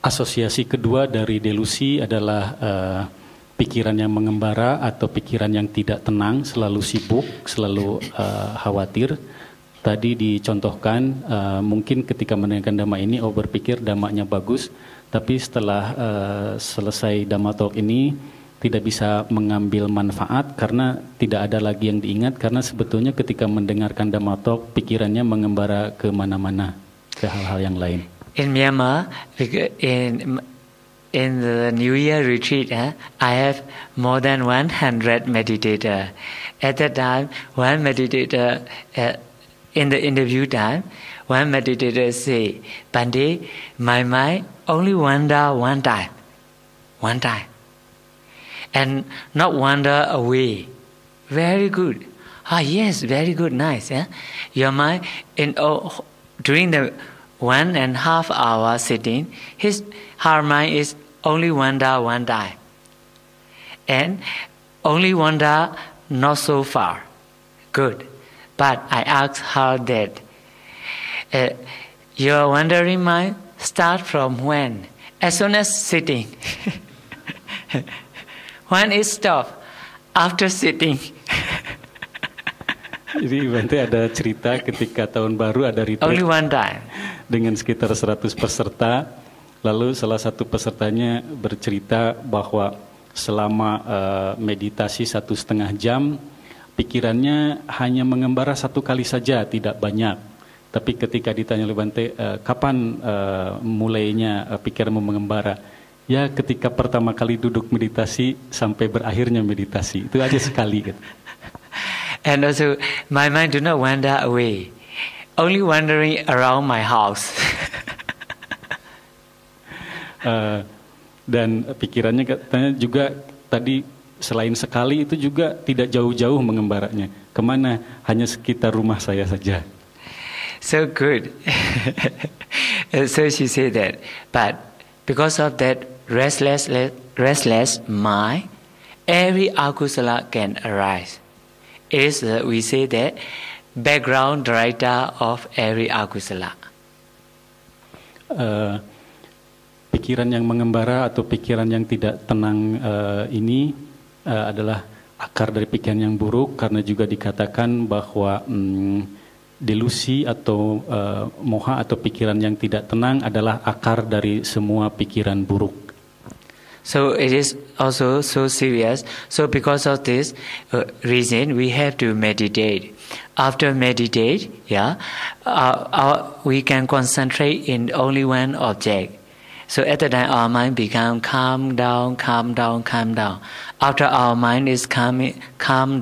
Asosiasi kedua dari delusi adalah pikiran yang mengembara atau pikiran yang tidak tenang, selalu sibuk, selalu khawatir. Tadi dicontohkan mungkin ketika mendengarkan dhamma ini, berpikir dhammanya bagus, tapi setelah selesai Dhamma Talk ini tidak bisa mengambil manfaat karena tidak ada lagi yang diingat, karena sebetulnya ketika mendengarkan Dhamma Talk pikirannya mengembara ke mana-mana, ke hal-hal yang lain. In Myanmar, in the New Year retreat, I have more than 100 meditator. At that time, one meditator, in the interview time, one meditator say, Bhante, my mind only wander one time. And not wander away. Very good. Yes, very good, nice. Your mind, during the 1.5 hour sitting, her mind is only wander one time. And only wander not so far. Good. But I asked her that, your wandering mind start from when? As soon as sitting. When it stop? After sitting. Jadi Bhante ada cerita ketika tahun baru ada retreat. Only one time. Dengan sekitar 100 peserta, lalu salah satu pesertanya bercerita bahwa selama meditasi 1,5 jam, pikirannya hanya mengembara 1 kali saja, tidak banyak. Tapi ketika ditanya oleh Bhante, kapan mulainya pikiranmu mengembara? Ya ketika pertama kali duduk meditasi sampai berakhirnya meditasi, itu aja sekali. Gitu. And also, my mind do not wander away, only wandering around my house. Dan pikirannya katanya juga tadi selain sekali itu juga tidak jauh-jauh mengembaranya. Kemana? Hanya sekitar rumah saya saja. So good. So she said that. But because of that restless mind, every akusala can arise. It is, we say that, background director of every akusala. Pikiran yang mengembara atau pikiran yang tidak tenang ini adalah akar dari pikiran yang buruk, karena juga dikatakan bahwa delusi atau moha atau pikiran yang tidak tenang adalah akar dari semua pikiran buruk. So it is also so serious. So because of this reason, we have to meditate. After meditate, we can concentrate in only one object. So at the time, our mind become calm down. After our mind is calm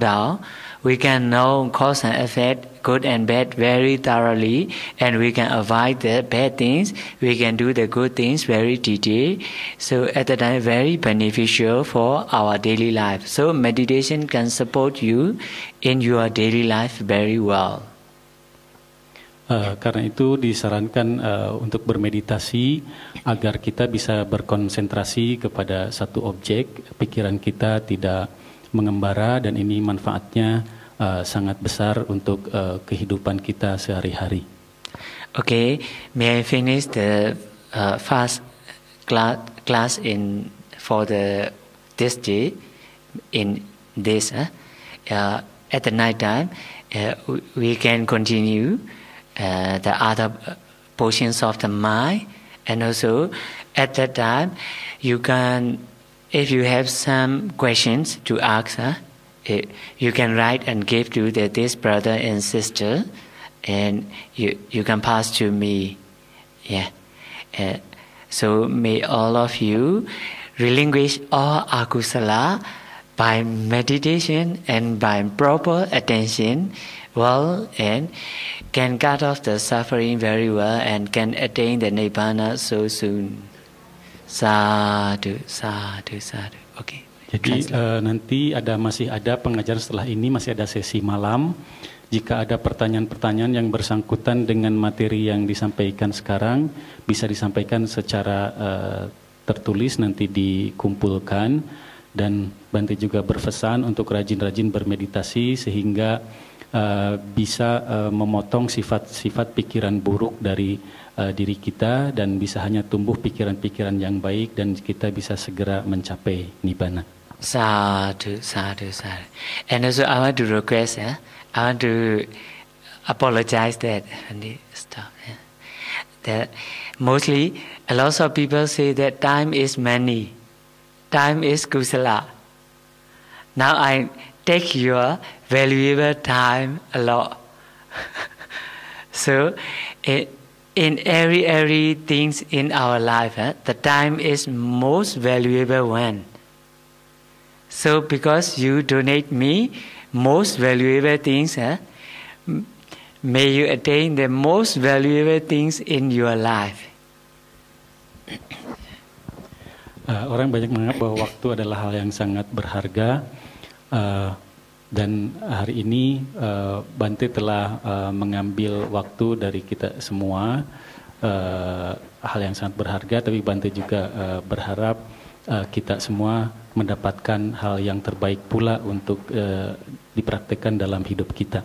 down, we can know cause and effect, good and bad, very thoroughly, and we can avoid the bad things. We can do the good things very detailed. So at the time, very beneficial for our daily life. So meditation can support you in your daily life very well. Karena itu disarankan untuk bermeditasi agar kita bisa berkonsentrasi kepada satu objek, pikiran kita tidak mengembara, dan ini manfaatnya sangat besar untuk kehidupan kita sehari-hari. Okay, may I finish the first class for this day in this? At the night time, we can continue the other portions of the mind, and also at that time you can, if you have some questions to ask, you can write and give to this brother and sister, and you can pass to me. So may all of you relinquish all akusala by meditation and by proper attention, well, and can cut off the suffering very well and can attain the nibbana so soon. Sadhu, sadhu, sadhu. Okay. Jadi nanti masih ada pengajaran setelah ini, masih ada sesi malam. Jika ada pertanyaan-pertanyaan yang bersangkutan dengan materi yang disampaikan sekarang, bisa disampaikan secara tertulis, nanti dikumpulkan. Dan Bante juga berpesan untuk rajin-rajin bermeditasi sehingga bisa memotong sifat-sifat pikiran buruk dari diri kita dan bisa hanya tumbuh pikiran-pikiran yang baik dan kita bisa segera mencapai nibbana. Sadhu, sadhu, sadhu. And also I want to request, I want to apologize that I need to stop. That mostly a lot of people say that time is money, time is kusala. Now I take your valuable time a lot. So in every things in our life, the time is most valuable one. So because you donate me most valuable things, may you attain the most valuable things in your life. Orang banyak menganggap bahwa waktu adalah hal yang sangat berharga, dan hari ini Bante telah mengambil waktu dari kita semua, hal yang sangat berharga, tapi Bante juga berharap kita semua mendapatkan hal yang terbaik pula untuk dipraktekkan dalam hidup kita.